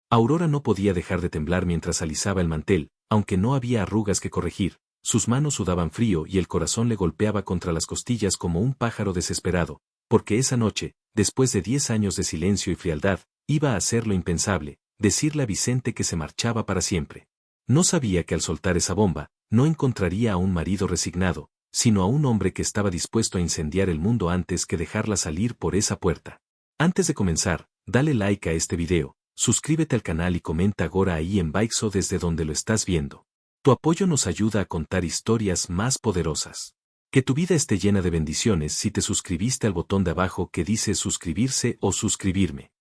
Aurora no podía dejar de temblar mientras alisaba el mantel, aunque no había arrugas que corregir. Sus manos sudaban frío y el corazón le golpeaba contra las costillas como un pájaro desesperado, porque esa noche, después de 10 años de silencio y frialdad, iba a hacer lo impensable, decirle a Vicente que se marchaba para siempre. No sabía que al soltar esa bomba, no encontraría a un marido resignado, sino a un hombre que estaba dispuesto a incendiar el mundo antes que dejarla salir por esa puerta. Antes de comenzar, dale like a este video, suscríbete al canal y comenta ahora ahí en Baixo desde donde lo estás viendo. Tu apoyo nos ayuda a contar historias más poderosas. Que tu vida esté llena de bendiciones si te suscribiste al botón de abajo que dice suscribirse o suscribirme.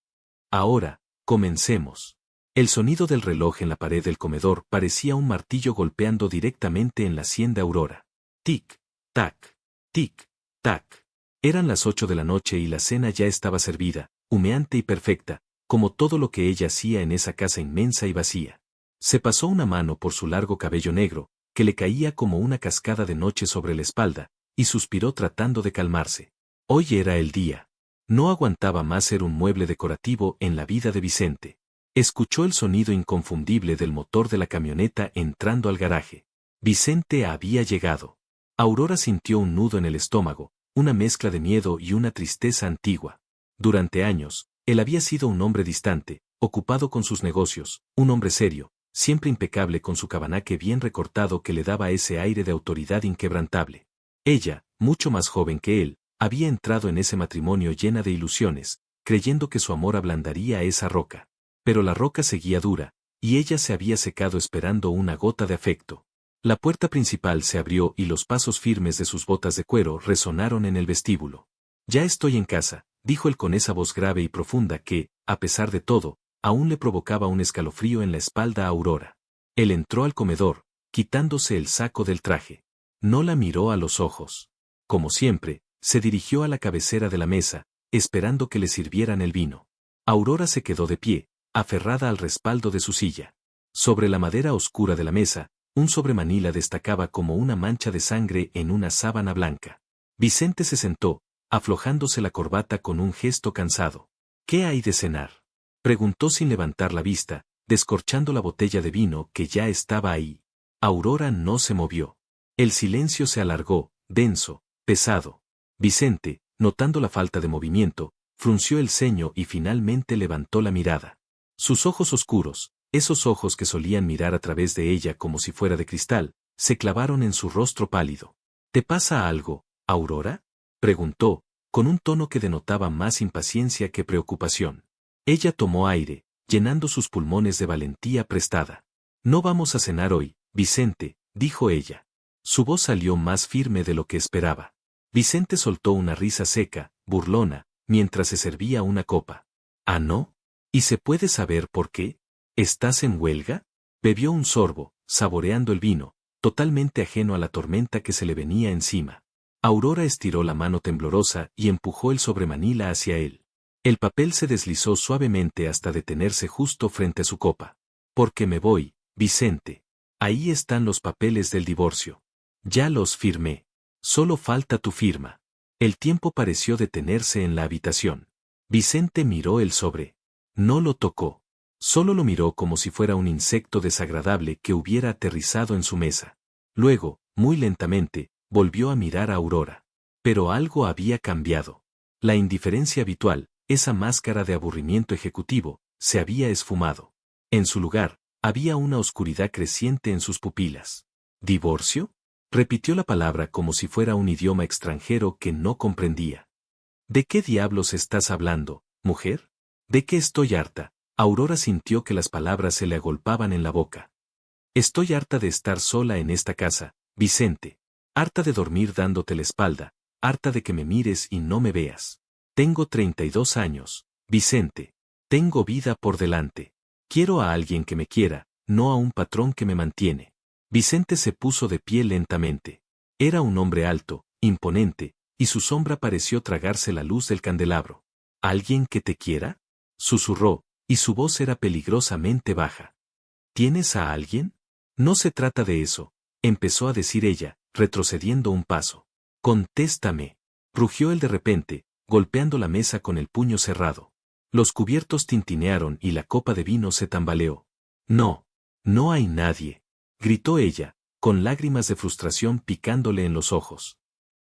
Ahora, comencemos. El sonido del reloj en la pared del comedor parecía un martillo golpeando directamente en la sien de Aurora. Tic, tac, tic, tac. Eran las 8 de la noche y la cena ya estaba servida, humeante y perfecta, como todo lo que ella hacía en esa casa inmensa y vacía. Se pasó una mano por su largo cabello negro, que le caía como una cascada de noche sobre la espalda, y suspiró tratando de calmarse. Hoy era el día. No aguantaba más ser un mueble decorativo en la vida de Vicente. Escuchó el sonido inconfundible del motor de la camioneta entrando al garaje. Vicente había llegado. Aurora sintió un nudo en el estómago, una mezcla de miedo y una tristeza antigua. Durante años, él había sido un hombre distante, ocupado con sus negocios, un hombre serio, siempre impecable con su cabanaque bien recortado que le daba ese aire de autoridad inquebrantable. Ella, mucho más joven que él, había entrado en ese matrimonio llena de ilusiones, creyendo que su amor ablandaría esa roca. Pero la roca seguía dura, y ella se había secado esperando una gota de afecto. La puerta principal se abrió y los pasos firmes de sus botas de cuero resonaron en el vestíbulo. Ya estoy en casa, dijo él con esa voz grave y profunda que, a pesar de todo, aún le provocaba un escalofrío en la espalda a Aurora. Él entró al comedor, quitándose el saco del traje. No la miró a los ojos. Como siempre, se dirigió a la cabecera de la mesa, esperando que le sirvieran el vino. Aurora se quedó de pie, aferrada al respaldo de su silla. Sobre la madera oscura de la mesa, un sobremanila destacaba como una mancha de sangre en una sábana blanca. Vicente se sentó, aflojándose la corbata con un gesto cansado. ¿Qué hay de cenar?, preguntó sin levantar la vista, descorchando la botella de vino que ya estaba ahí. Aurora no se movió. El silencio se alargó, denso, pesado. Vicente, notando la falta de movimiento, frunció el ceño y finalmente levantó la mirada. Sus ojos oscuros, esos ojos que solían mirar a través de ella como si fuera de cristal, se clavaron en su rostro pálido. ¿Te pasa algo, Aurora?, preguntó, con un tono que denotaba más impaciencia que preocupación. Ella tomó aire, llenando sus pulmones de valentía prestada. No vamos a cenar hoy, Vicente, dijo ella. Su voz salió más firme de lo que esperaba. Vicente soltó una risa seca, burlona, mientras se servía una copa. ¿Ah, no? ¿Y se puede saber por qué? ¿Estás en huelga? Bebió un sorbo, saboreando el vino, totalmente ajeno a la tormenta que se le venía encima. Aurora estiró la mano temblorosa y empujó el sobremanila hacia él. El papel se deslizó suavemente hasta detenerse justo frente a su copa. Porque me voy, Vicente. Ahí están los papeles del divorcio. Ya los firmé. Solo falta tu firma. El tiempo pareció detenerse en la habitación. Vicente miró el sobre. No lo tocó. Solo lo miró como si fuera un insecto desagradable que hubiera aterrizado en su mesa. Luego, muy lentamente, volvió a mirar a Aurora. Pero algo había cambiado. La indiferencia habitual, esa máscara de aburrimiento ejecutivo, se había esfumado. En su lugar, había una oscuridad creciente en sus pupilas. ¿Divorcio?, repitió la palabra como si fuera un idioma extranjero que no comprendía. ¿De qué diablos estás hablando, mujer? ¿De qué estoy harta? Aurora sintió que las palabras se le agolpaban en la boca. Estoy harta de estar sola en esta casa, Vicente. Harta de dormir dándote la espalda, harta de que me mires y no me veas. Tengo 32 años, Vicente. Tengo vida por delante. Quiero a alguien que me quiera, no a un patrón que me mantiene. Vicente se puso de pie lentamente. Era un hombre alto, imponente, y su sombra pareció tragarse la luz del candelabro. ¿Alguien que te quiera?, susurró, y su voz era peligrosamente baja. ¿Tienes a alguien? No se trata de eso, empezó a decir ella, retrocediendo un paso. Contéstame, rugió él de repente, golpeando la mesa con el puño cerrado. Los cubiertos tintinearon y la copa de vino se tambaleó. No, no hay nadie, gritó ella, con lágrimas de frustración picándole en los ojos.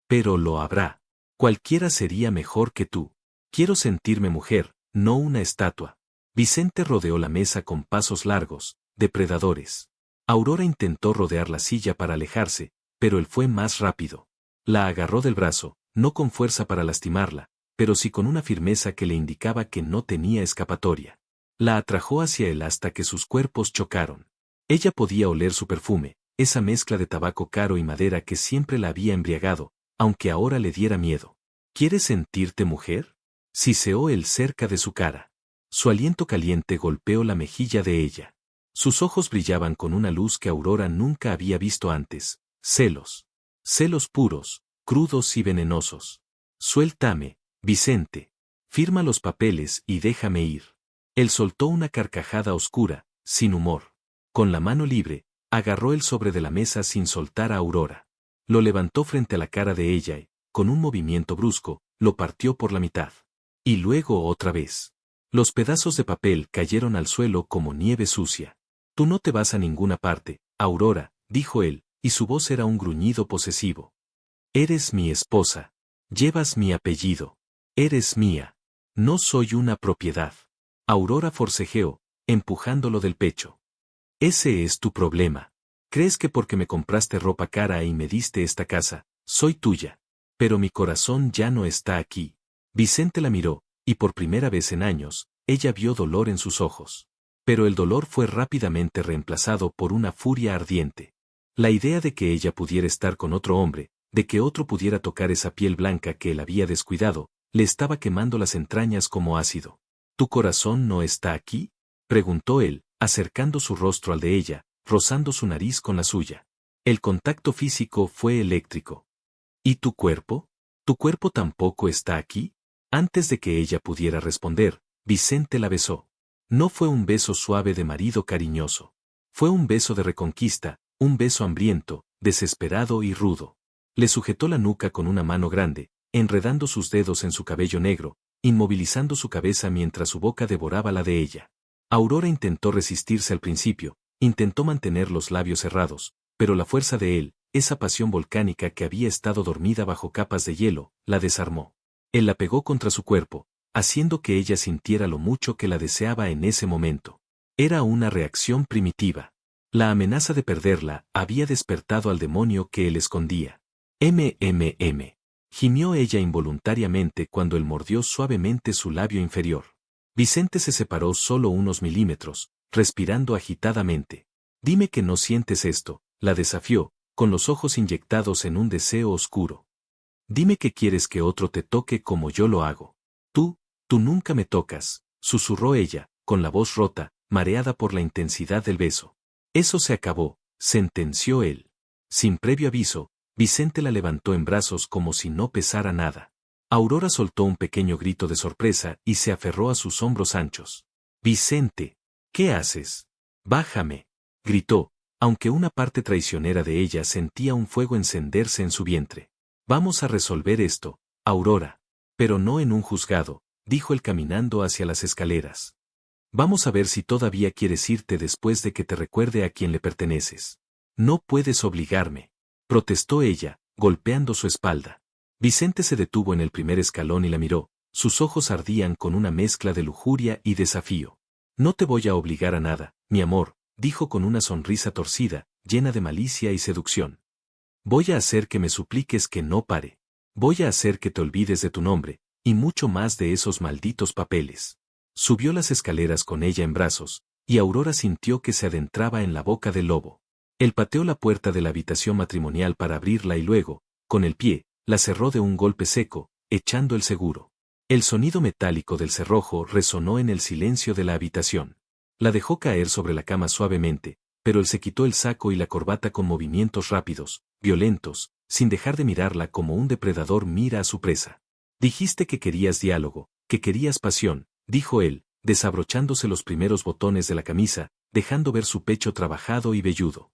Pero lo habrá. Cualquiera sería mejor que tú. Quiero sentirme mujer, no una estatua. Vicente rodeó la mesa con pasos largos, depredadores. Aurora intentó rodear la silla para alejarse, pero él fue más rápido. La agarró del brazo, no con fuerza para lastimarla, pero sí con una firmeza que le indicaba que no tenía escapatoria. La atrajo hacia él hasta que sus cuerpos chocaron. Ella podía oler su perfume, esa mezcla de tabaco caro y madera que siempre la había embriagado, aunque ahora le diera miedo. ¿Quieres sentirte mujer? Siseó él cerca de su cara. Su aliento caliente golpeó la mejilla de ella. Sus ojos brillaban con una luz que Aurora nunca había visto antes. Celos. Celos puros, crudos y venenosos. Suéltame, Vicente. Firma los papeles y déjame ir. Él soltó una carcajada oscura, sin humor. Con la mano libre, agarró el sobre de la mesa sin soltar a Aurora. Lo levantó frente a la cara de ella y, con un movimiento brusco, lo partió por la mitad. Y luego otra vez. Los pedazos de papel cayeron al suelo como nieve sucia. Tú no te vas a ninguna parte, Aurora, dijo él, y su voz era un gruñido posesivo. Eres mi esposa. Llevas mi apellido. Eres mía. No soy una propiedad. Aurora forcejeó, empujándolo del pecho. Ese es tu problema. ¿Crees que porque me compraste ropa cara y me diste esta casa, soy tuya? Pero mi corazón ya no está aquí. Vicente la miró, y por primera vez en años, ella vio dolor en sus ojos. Pero el dolor fue rápidamente reemplazado por una furia ardiente. La idea de que ella pudiera estar con otro hombre, de que otro pudiera tocar esa piel blanca que él había descuidado, le estaba quemando las entrañas como ácido. ¿Tu corazón no está aquí?, preguntó él, acercando su rostro al de ella, rozando su nariz con la suya. El contacto físico fue eléctrico. ¿Y tu cuerpo? ¿Tu cuerpo tampoco está aquí? Antes de que ella pudiera responder, Vicente la besó. No fue un beso suave de marido cariñoso. Fue un beso de reconquista, un beso hambriento, desesperado y rudo. Le sujetó la nuca con una mano grande, enredando sus dedos en su cabello negro, inmovilizando su cabeza mientras su boca devoraba la de ella. Aurora intentó resistirse al principio, intentó mantener los labios cerrados, pero la fuerza de él, esa pasión volcánica que había estado dormida bajo capas de hielo, la desarmó. Él la pegó contra su cuerpo, haciendo que ella sintiera lo mucho que la deseaba en ese momento. Era una reacción primitiva. La amenaza de perderla había despertado al demonio que él escondía. Gimió ella involuntariamente cuando él mordió suavemente su labio inferior. Vicente se separó solo unos milímetros, respirando agitadamente. Dime que no sientes esto, la desafió, con los ojos inyectados en un deseo oscuro. Dime que quieres que otro te toque como yo lo hago. Tú nunca me tocas, susurró ella, con la voz rota, mareada por la intensidad del beso. Eso se acabó, sentenció él. Sin previo aviso, Vicente la levantó en brazos como si no pesara nada. Aurora soltó un pequeño grito de sorpresa y se aferró a sus hombros anchos. Vicente, ¿qué haces? Bájame, gritó, aunque una parte traicionera de ella sentía un fuego encenderse en su vientre. Vamos a resolver esto, Aurora. Pero no en un juzgado, dijo él caminando hacia las escaleras. Vamos a ver si todavía quieres irte después de que te recuerde a quién le perteneces. No puedes obligarme, protestó ella, golpeando su espalda. Vicente se detuvo en el primer escalón y la miró, sus ojos ardían con una mezcla de lujuria y desafío. No te voy a obligar a nada, mi amor, dijo con una sonrisa torcida, llena de malicia y seducción. Voy a hacer que me supliques que no pare. Voy a hacer que te olvides de tu nombre, y mucho más de esos malditos papeles. Subió las escaleras con ella en brazos, y Aurora sintió que se adentraba en la boca del lobo. Él pateó la puerta de la habitación matrimonial para abrirla y luego, con el pie, la cerró de un golpe seco, echando el seguro. El sonido metálico del cerrojo resonó en el silencio de la habitación. La dejó caer sobre la cama suavemente, pero él se quitó el saco y la corbata con movimientos rápidos, violentos, sin dejar de mirarla como un depredador mira a su presa. Dijiste que querías diálogo, que querías pasión, dijo él, desabrochándose los primeros botones de la camisa, dejando ver su pecho trabajado y velludo.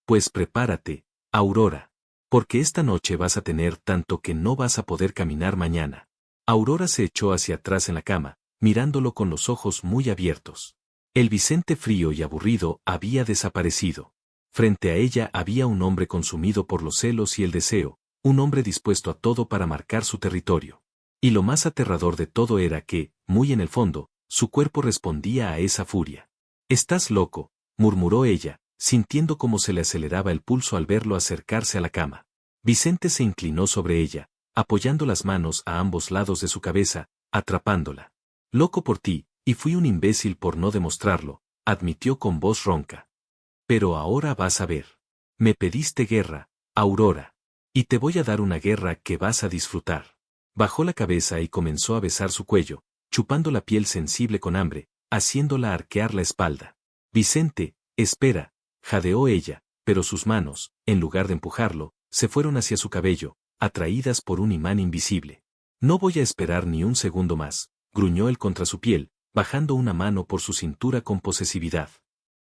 Pues prepárate, Aurora, porque esta noche vas a tener tanto que no vas a poder caminar mañana. Aurora se echó hacia atrás en la cama, mirándolo con los ojos muy abiertos. El Vicente frío y aburrido había desaparecido. Frente a ella había un hombre consumido por los celos y el deseo, un hombre dispuesto a todo para marcar su territorio. Y lo más aterrador de todo era que, muy en el fondo, su cuerpo respondía a esa furia. «Estás loco», murmuró ella, sintiendo cómo se le aceleraba el pulso al verlo acercarse a la cama. Vicente se inclinó sobre ella, apoyando las manos a ambos lados de su cabeza, atrapándola. «Loco por ti, y fui un imbécil por no demostrarlo», admitió con voz ronca. «Pero ahora vas a ver. Me pediste guerra, Aurora. Y te voy a dar una guerra que vas a disfrutar». Bajó la cabeza y comenzó a besar su cuello, chupando la piel sensible con hambre, haciéndola arquear la espalda. «Vicente, espera», jadeó ella, pero sus manos, en lugar de empujarlo, se fueron hacia su cabello, atraídas por un imán invisible. «No voy a esperar ni un segundo más», gruñó él contra su piel, bajando una mano por su cintura con posesividad.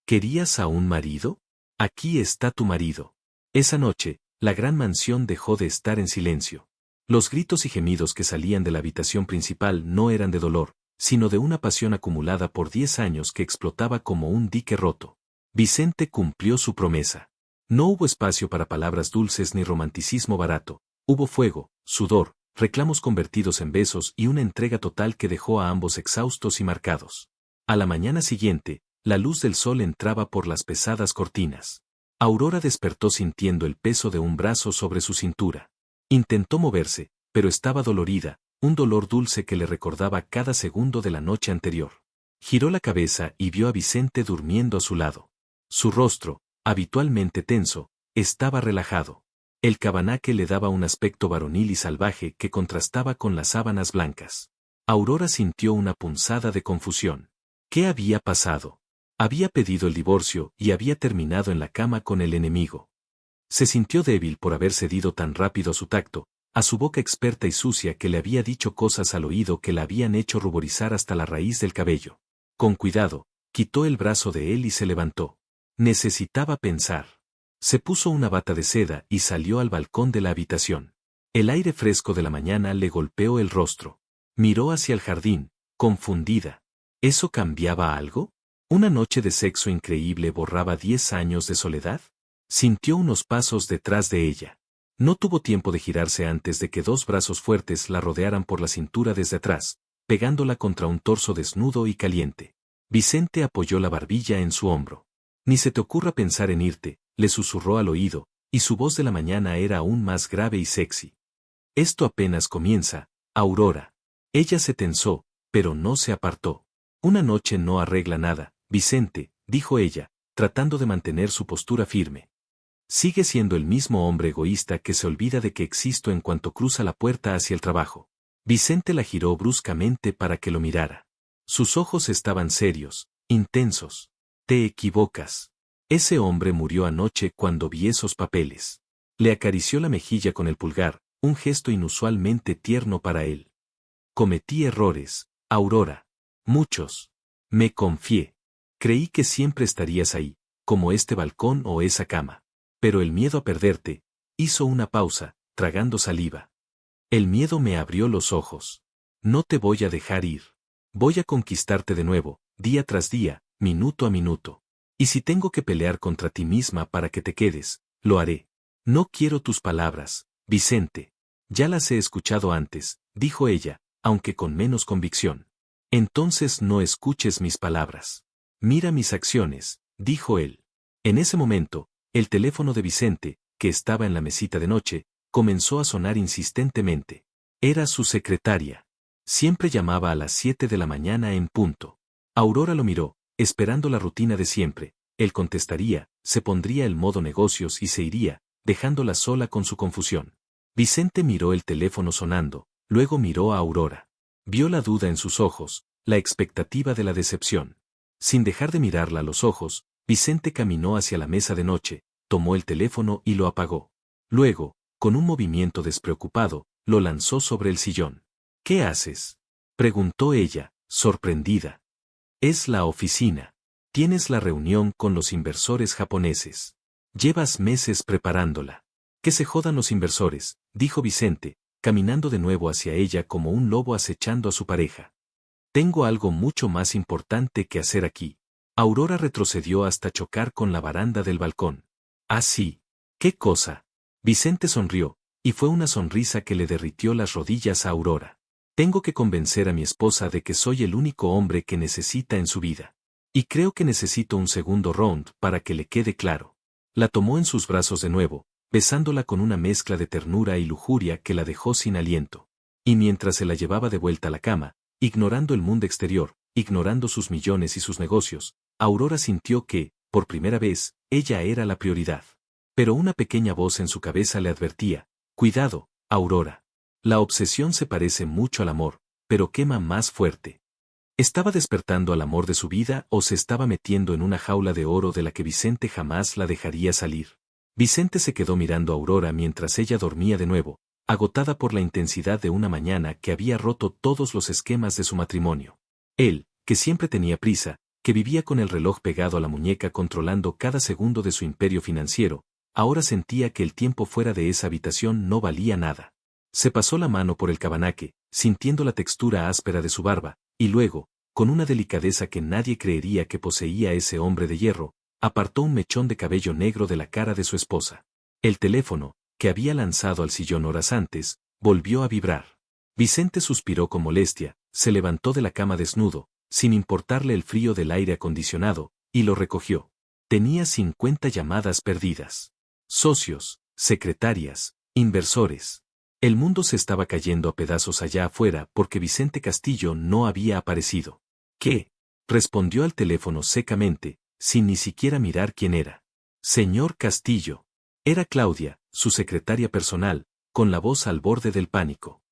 «¿Querías a un marido? Aquí está tu marido». Esa noche, la gran mansión dejó de estar en silencio. Los gritos y gemidos que salían de la habitación principal no eran de dolor, sino de una pasión acumulada por 10 años que explotaba como un dique roto. Vicente cumplió su promesa. No hubo espacio para palabras dulces ni romanticismo barato. Hubo fuego, sudor, reclamos convertidos en besos y una entrega total que dejó a ambos exhaustos y marcados. A la mañana siguiente, la luz del sol entraba por las pesadas cortinas. Aurora despertó sintiendo el peso de un brazo sobre su cintura. Intentó moverse, pero estaba dolorida, un dolor dulce que le recordaba cada segundo de la noche anterior. Giró la cabeza y vio a Vicente durmiendo a su lado. Su rostro, habitualmente tenso, estaba relajado. El cabanaque le daba un aspecto varonil y salvaje que contrastaba con las sábanas blancas. Aurora sintió una punzada de confusión. ¿Qué había pasado? Había pedido el divorcio y había terminado en la cama con el enemigo. Se sintió débil por haber cedido tan rápido a su tacto, a su boca experta y sucia que le había dicho cosas al oído que la habían hecho ruborizar hasta la raíz del cabello. Con cuidado, quitó el brazo de él y se levantó. Necesitaba pensar. Se puso una bata de seda y salió al balcón de la habitación. El aire fresco de la mañana le golpeó el rostro. Miró hacia el jardín, confundida. ¿Eso cambiaba algo? ¿Una noche de sexo increíble borraba 10 años de soledad? Sintió unos pasos detrás de ella. No tuvo tiempo de girarse antes de que 2 brazos fuertes la rodearan por la cintura desde atrás, pegándola contra un torso desnudo y caliente. Vicente apoyó la barbilla en su hombro. «Ni se te ocurra pensar en irte», le susurró al oído, y su voz de la mañana era aún más grave y sexy. «Esto apenas comienza, Aurora». Ella se tensó, pero no se apartó. «Una noche no arregla nada, Vicente», dijo ella, tratando de mantener su postura firme. «Sigue siendo el mismo hombre egoísta que se olvida de que existo en cuanto cruza la puerta hacia el trabajo». Vicente la giró bruscamente para que lo mirara. Sus ojos estaban serios, intensos. «Te equivocas. Ese hombre murió anoche cuando vi esos papeles». Le acarició la mejilla con el pulgar, un gesto inusualmente tierno para él. «Cometí errores, Aurora. Muchos. Me confié. Creí que siempre estarías ahí, como este balcón o esa cama. Pero el miedo a perderte», hizo una pausa, tragando saliva. «El miedo me abrió los ojos. No te voy a dejar ir. Voy a conquistarte de nuevo, día tras día, minuto a minuto. Y si tengo que pelear contra ti misma para que te quedes, lo haré. No quiero tus palabras, Vicente. Ya las he escuchado antes», dijo ella, aunque con menos convicción. «Entonces no escuches mis palabras. Mira mis acciones», dijo él. En ese momento, el teléfono de Vicente, que estaba en la mesita de noche, comenzó a sonar insistentemente. Era su secretaria. Siempre llamaba a las 7 de la mañana en punto. Aurora lo miró, esperando la rutina de siempre. Él contestaría, se pondría el modo negocios y se iría, dejándola sola con su confusión. Vicente miró el teléfono sonando, luego miró a Aurora. Vio la duda en sus ojos, la expectativa de la decepción. Sin dejar de mirarla a los ojos, Vicente caminó hacia la mesa de noche, tomó el teléfono y lo apagó. Luego, con un movimiento despreocupado, lo lanzó sobre el sillón. «¿Qué haces?», preguntó ella, sorprendida. «Es la oficina. Tienes la reunión con los inversores japoneses. Llevas meses preparándola». «Que se jodan los inversores», dijo Vicente, caminando de nuevo hacia ella como un lobo acechando a su pareja. Tengo algo mucho más importante que hacer aquí. Aurora retrocedió hasta chocar con la baranda del balcón. Ah, sí. ¿Qué cosa? Vicente sonrió, y fue una sonrisa que le derritió las rodillas a Aurora. Tengo que convencer a mi esposa de que soy el único hombre que necesita en su vida. Y creo que necesito un segundo round para que le quede claro. La tomó en sus brazos de nuevo, besándola con una mezcla de ternura y lujuria que la dejó sin aliento. Y mientras se la llevaba de vuelta a la cama, ignorando el mundo exterior, ignorando sus millones y sus negocios, Aurora sintió que, por primera vez, ella era la prioridad. Pero una pequeña voz en su cabeza le advertía: cuidado, Aurora. La obsesión se parece mucho al amor, pero quema más fuerte. ¿Estaba despertando al amor de su vida o se estaba metiendo en una jaula de oro de la que Vicente jamás la dejaría salir? Vicente se quedó mirando a Aurora mientras ella dormía de nuevo, agotada por la intensidad de una mañana que había roto todos los esquemas de su matrimonio. Él, que siempre tenía prisa, que vivía con el reloj pegado a la muñeca controlando cada segundo de su imperio financiero, ahora sentía que el tiempo fuera de esa habitación no valía nada. Se pasó la mano por el cabanaque, sintiendo la textura áspera de su barba, y luego, con una delicadeza que nadie creería que poseía ese hombre de hierro, apartó un mechón de cabello negro de la cara de su esposa. El teléfono, que había lanzado al sillón horas antes, volvió a vibrar. Vicente suspiró con molestia, se levantó de la cama desnudo, sin importarle el frío del aire acondicionado, y lo recogió. Tenía 50 llamadas perdidas. Socios, secretarias, inversores. El mundo se estaba cayendo a pedazos allá afuera porque Vicente Castillo no había aparecido. ¿Qué? Respondió al teléfono secamente, sin ni siquiera mirar quién era. Señor Castillo. Era Claudia, su secretaria personal, con la voz al borde del pánico.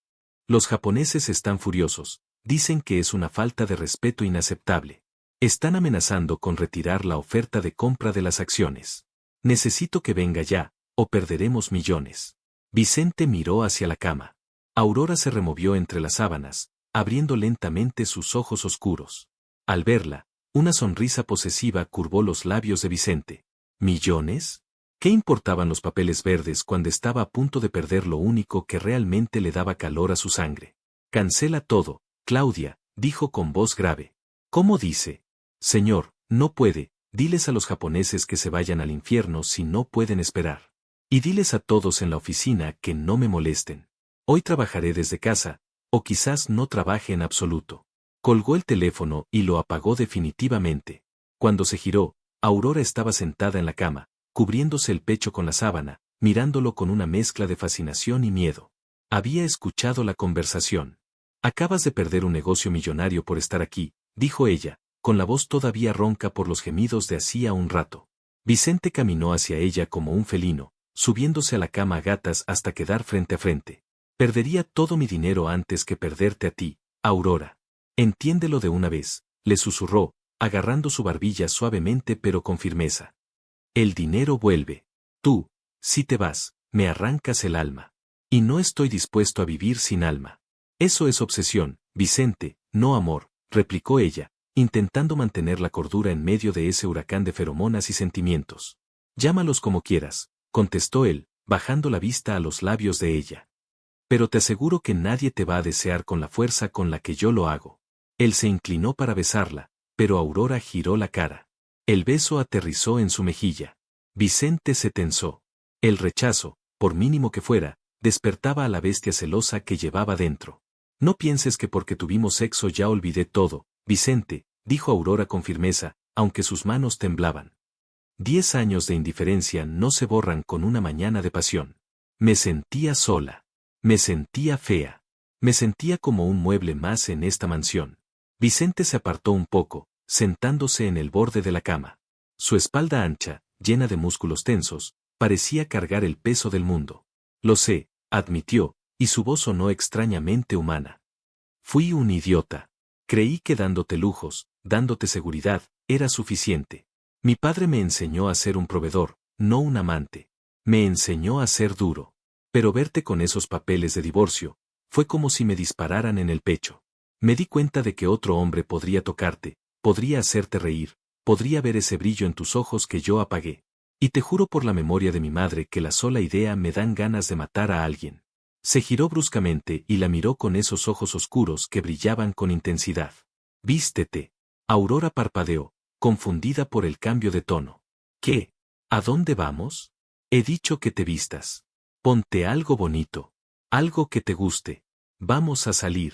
Los japoneses están furiosos, dicen que es una falta de respeto inaceptable. Están amenazando con retirar la oferta de compra de las acciones. Necesito que venga ya, o perderemos millones. Vicente miró hacia la cama. Aurora se removió entre las sábanas, abriendo lentamente sus ojos oscuros. Al verla, una sonrisa posesiva curvó los labios de Vicente. ¿Millones? ¿Qué importaban los papeles verdes cuando estaba a punto de perder lo único que realmente le daba calor a su sangre? Cancela todo, Claudia, dijo con voz grave. ¿Cómo dice? Señor, no puede, diles a los japoneses que se vayan al infierno si no pueden esperar. Y diles a todos en la oficina que no me molesten. Hoy trabajaré desde casa, o quizás no trabaje en absoluto. Colgó el teléfono y lo apagó definitivamente. Cuando se giró, Aurora estaba sentada en la cama, cubriéndose el pecho con la sábana, mirándolo con una mezcla de fascinación y miedo. Había escuchado la conversación. Acabas de perder un negocio millonario por estar aquí, dijo ella, con la voz todavía ronca por los gemidos de hacía un rato. Vicente caminó hacia ella como un felino, subiéndose a la cama a gatas hasta quedar frente a frente. Perdería todo mi dinero antes que perderte a ti, Aurora. Entiéndelo de una vez, le susurró, agarrando su barbilla suavemente pero con firmeza. El dinero vuelve. Tú, si te vas, me arrancas el alma. Y no estoy dispuesto a vivir sin alma. Eso es obsesión, Vicente, no amor, replicó ella, intentando mantener la cordura en medio de ese huracán de feromonas y sentimientos. Llámalos como quieras, contestó él, bajando la vista a los labios de ella. Pero te aseguro que nadie te va a desear con la fuerza con la que yo lo hago. Él se inclinó para besarla, pero Aurora giró la cara. El beso aterrizó en su mejilla. Vicente se tensó. El rechazo, por mínimo que fuera, despertaba a la bestia celosa que llevaba dentro. No pienses que porque tuvimos sexo ya olvidé todo, Vicente, dijo Aurora con firmeza, aunque sus manos temblaban. 10 años de indiferencia no se borran con una mañana de pasión. Me sentía sola. Me sentía fea. Me sentía como un mueble más en esta mansión. Vicente se apartó un poco, sentándose en el borde de la cama. Su espalda ancha, llena de músculos tensos, parecía cargar el peso del mundo. Lo sé, admitió, y su voz sonó extrañamente humana. Fui un idiota. Creí que dándote lujos, dándote seguridad, era suficiente. Mi padre me enseñó a ser un proveedor, no un amante. Me enseñó a ser duro. Pero verte con esos papeles de divorcio, fue como si me dispararan en el pecho. Me di cuenta de que otro hombre podría tocarte, podría hacerte reír, podría ver ese brillo en tus ojos que yo apagué. Y te juro por la memoria de mi madre que la sola idea me dan ganas de matar a alguien. Se giró bruscamente y la miró con esos ojos oscuros que brillaban con intensidad. Vístete. Aurora parpadeó, confundida por el cambio de tono. ¿Qué? ¿A dónde vamos? He dicho que te vistas. Ponte algo bonito. Algo que te guste. Vamos a salir.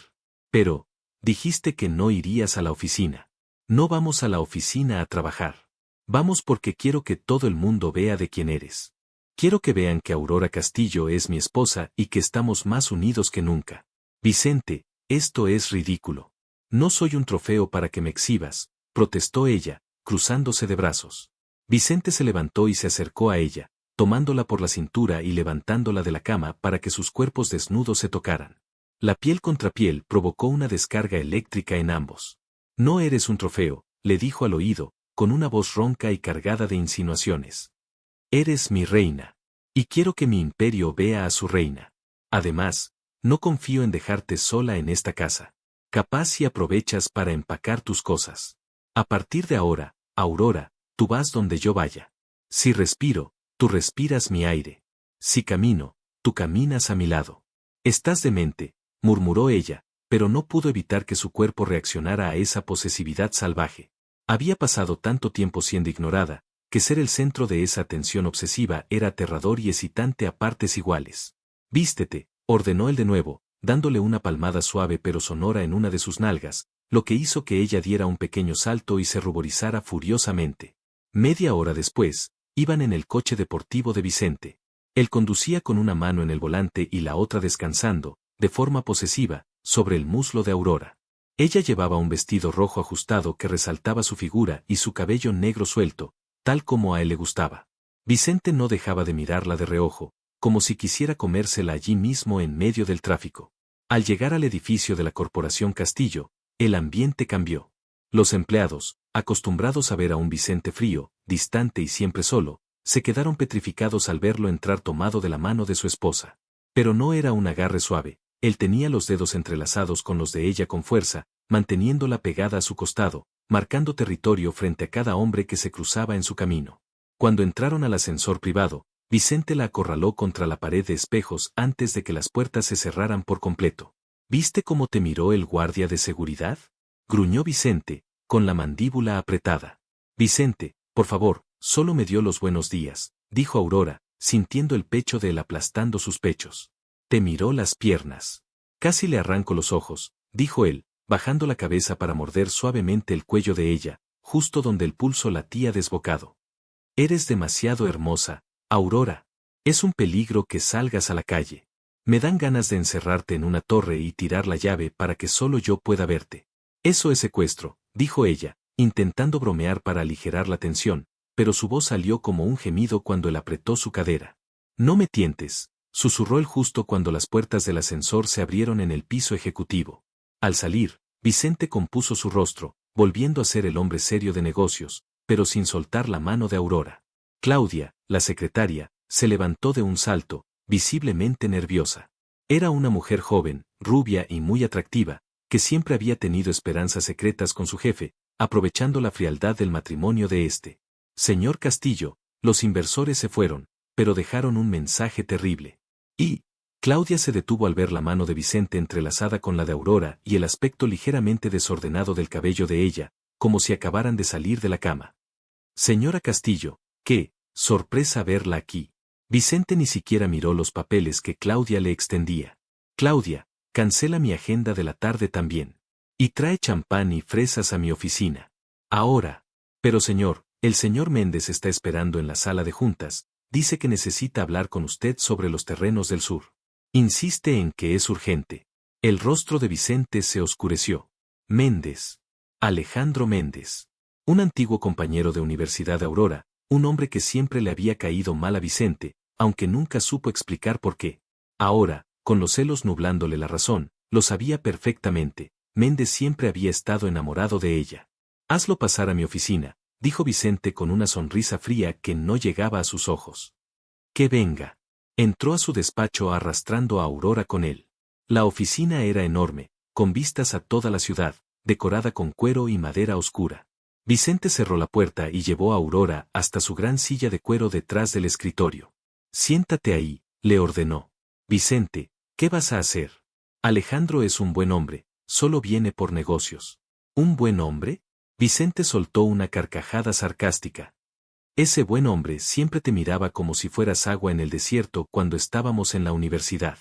Pero, dijiste que no irías a la oficina. No vamos a la oficina a trabajar. Vamos porque quiero que todo el mundo vea de quién eres. Quiero que vean que Aurora Castillo es mi esposa y que estamos más unidos que nunca. Vicente, esto es ridículo. No soy un trofeo para que me exhibas, protestó ella, cruzándose de brazos. Vicente se levantó y se acercó a ella, tomándola por la cintura y levantándola de la cama para que sus cuerpos desnudos se tocaran. La piel contra piel provocó una descarga eléctrica en ambos. No eres un trofeo, le dijo al oído, con una voz ronca y cargada de insinuaciones. Eres mi reina. Y quiero que mi imperio vea a su reina. Además, no confío en dejarte sola en esta casa. Capaz si aprovechas para empacar tus cosas. A partir de ahora, Aurora, tú vas donde yo vaya. Si respiro, tú respiras mi aire. Si camino, tú caminas a mi lado. Estás demente, murmuró ella, pero no pudo evitar que su cuerpo reaccionara a esa posesividad salvaje. Había pasado tanto tiempo siendo ignorada, que ser el centro de esa atención obsesiva era aterrador y excitante a partes iguales. Vístete, ordenó él de nuevo, dándole una palmada suave pero sonora en una de sus nalgas, lo que hizo que ella diera un pequeño salto y se ruborizara furiosamente. Media hora después, iban en el coche deportivo de Vicente. Él conducía con una mano en el volante y la otra descansando, de forma posesiva, sobre el muslo de Aurora. Ella llevaba un vestido rojo ajustado que resaltaba su figura y su cabello negro suelto, tal como a él le gustaba. Vicente no dejaba de mirarla de reojo, como si quisiera comérsela allí mismo en medio del tráfico. Al llegar al edificio de la Corporación Castillo, el ambiente cambió. Los empleados, acostumbrados a ver a un Vicente frío, distante y siempre solo, se quedaron petrificados al verlo entrar tomado de la mano de su esposa. Pero no era un agarre suave, él tenía los dedos entrelazados con los de ella con fuerza, manteniéndola pegada a su costado, marcando territorio frente a cada hombre que se cruzaba en su camino. Cuando entraron al ascensor privado, Vicente la acorraló contra la pared de espejos antes de que las puertas se cerraran por completo. ¿Viste cómo te miró el guardia de seguridad? Gruñó Vicente, con la mandíbula apretada. Vicente, por favor, solo me dio los buenos días, dijo Aurora, sintiendo el pecho de él aplastando sus pechos. Te miró las piernas. Casi le arranco los ojos, dijo él, bajando la cabeza para morder suavemente el cuello de ella, justo donde el pulso latía desbocado. Eres demasiado hermosa, Aurora. Es un peligro que salgas a la calle. Me dan ganas de encerrarte en una torre y tirar la llave para que solo yo pueda verte. Eso es secuestro, dijo ella, intentando bromear para aligerar la tensión, pero su voz salió como un gemido cuando él apretó su cadera. No me tientes, susurró él justo cuando las puertas del ascensor se abrieron en el piso ejecutivo. Al salir, Vicente compuso su rostro, volviendo a ser el hombre serio de negocios, pero sin soltar la mano de Aurora. Claudia, la secretaria, se levantó de un salto, visiblemente nerviosa. Era una mujer joven, rubia y muy atractiva, que siempre había tenido esperanzas secretas con su jefe, aprovechando la frialdad del matrimonio de este. Señor Castillo, los inversores se fueron, pero dejaron un mensaje terrible. Y Claudia se detuvo al ver la mano de Vicente entrelazada con la de Aurora y el aspecto ligeramente desordenado del cabello de ella, como si acabaran de salir de la cama. Señora Castillo, qué sorpresa verla aquí. Vicente ni siquiera miró los papeles que Claudia le extendía. Claudia, cancela mi agenda de la tarde también. Y trae champán y fresas a mi oficina. Ahora. Pero señor, el señor Méndez está esperando en la sala de juntas, dice que necesita hablar con usted sobre los terrenos del sur. Insiste en que es urgente. El rostro de Vicente se oscureció. Méndez. Alejandro Méndez. Un antiguo compañero de Universidad de Aurora, un hombre que siempre le había caído mal a Vicente, aunque nunca supo explicar por qué. Ahora, con los celos nublándole la razón, lo sabía perfectamente, Méndez siempre había estado enamorado de ella. Hazlo pasar a mi oficina, dijo Vicente con una sonrisa fría que no llegaba a sus ojos. Que venga. Entró a su despacho arrastrando a Aurora con él. La oficina era enorme, con vistas a toda la ciudad, decorada con cuero y madera oscura. Vicente cerró la puerta y llevó a Aurora hasta su gran silla de cuero detrás del escritorio. Siéntate ahí, le ordenó. Vicente, ¿qué vas a hacer? Alejandro es un buen hombre, solo viene por negocios. ¿Un buen hombre? Vicente soltó una carcajada sarcástica. Ese buen hombre siempre te miraba como si fueras agua en el desierto cuando estábamos en la universidad.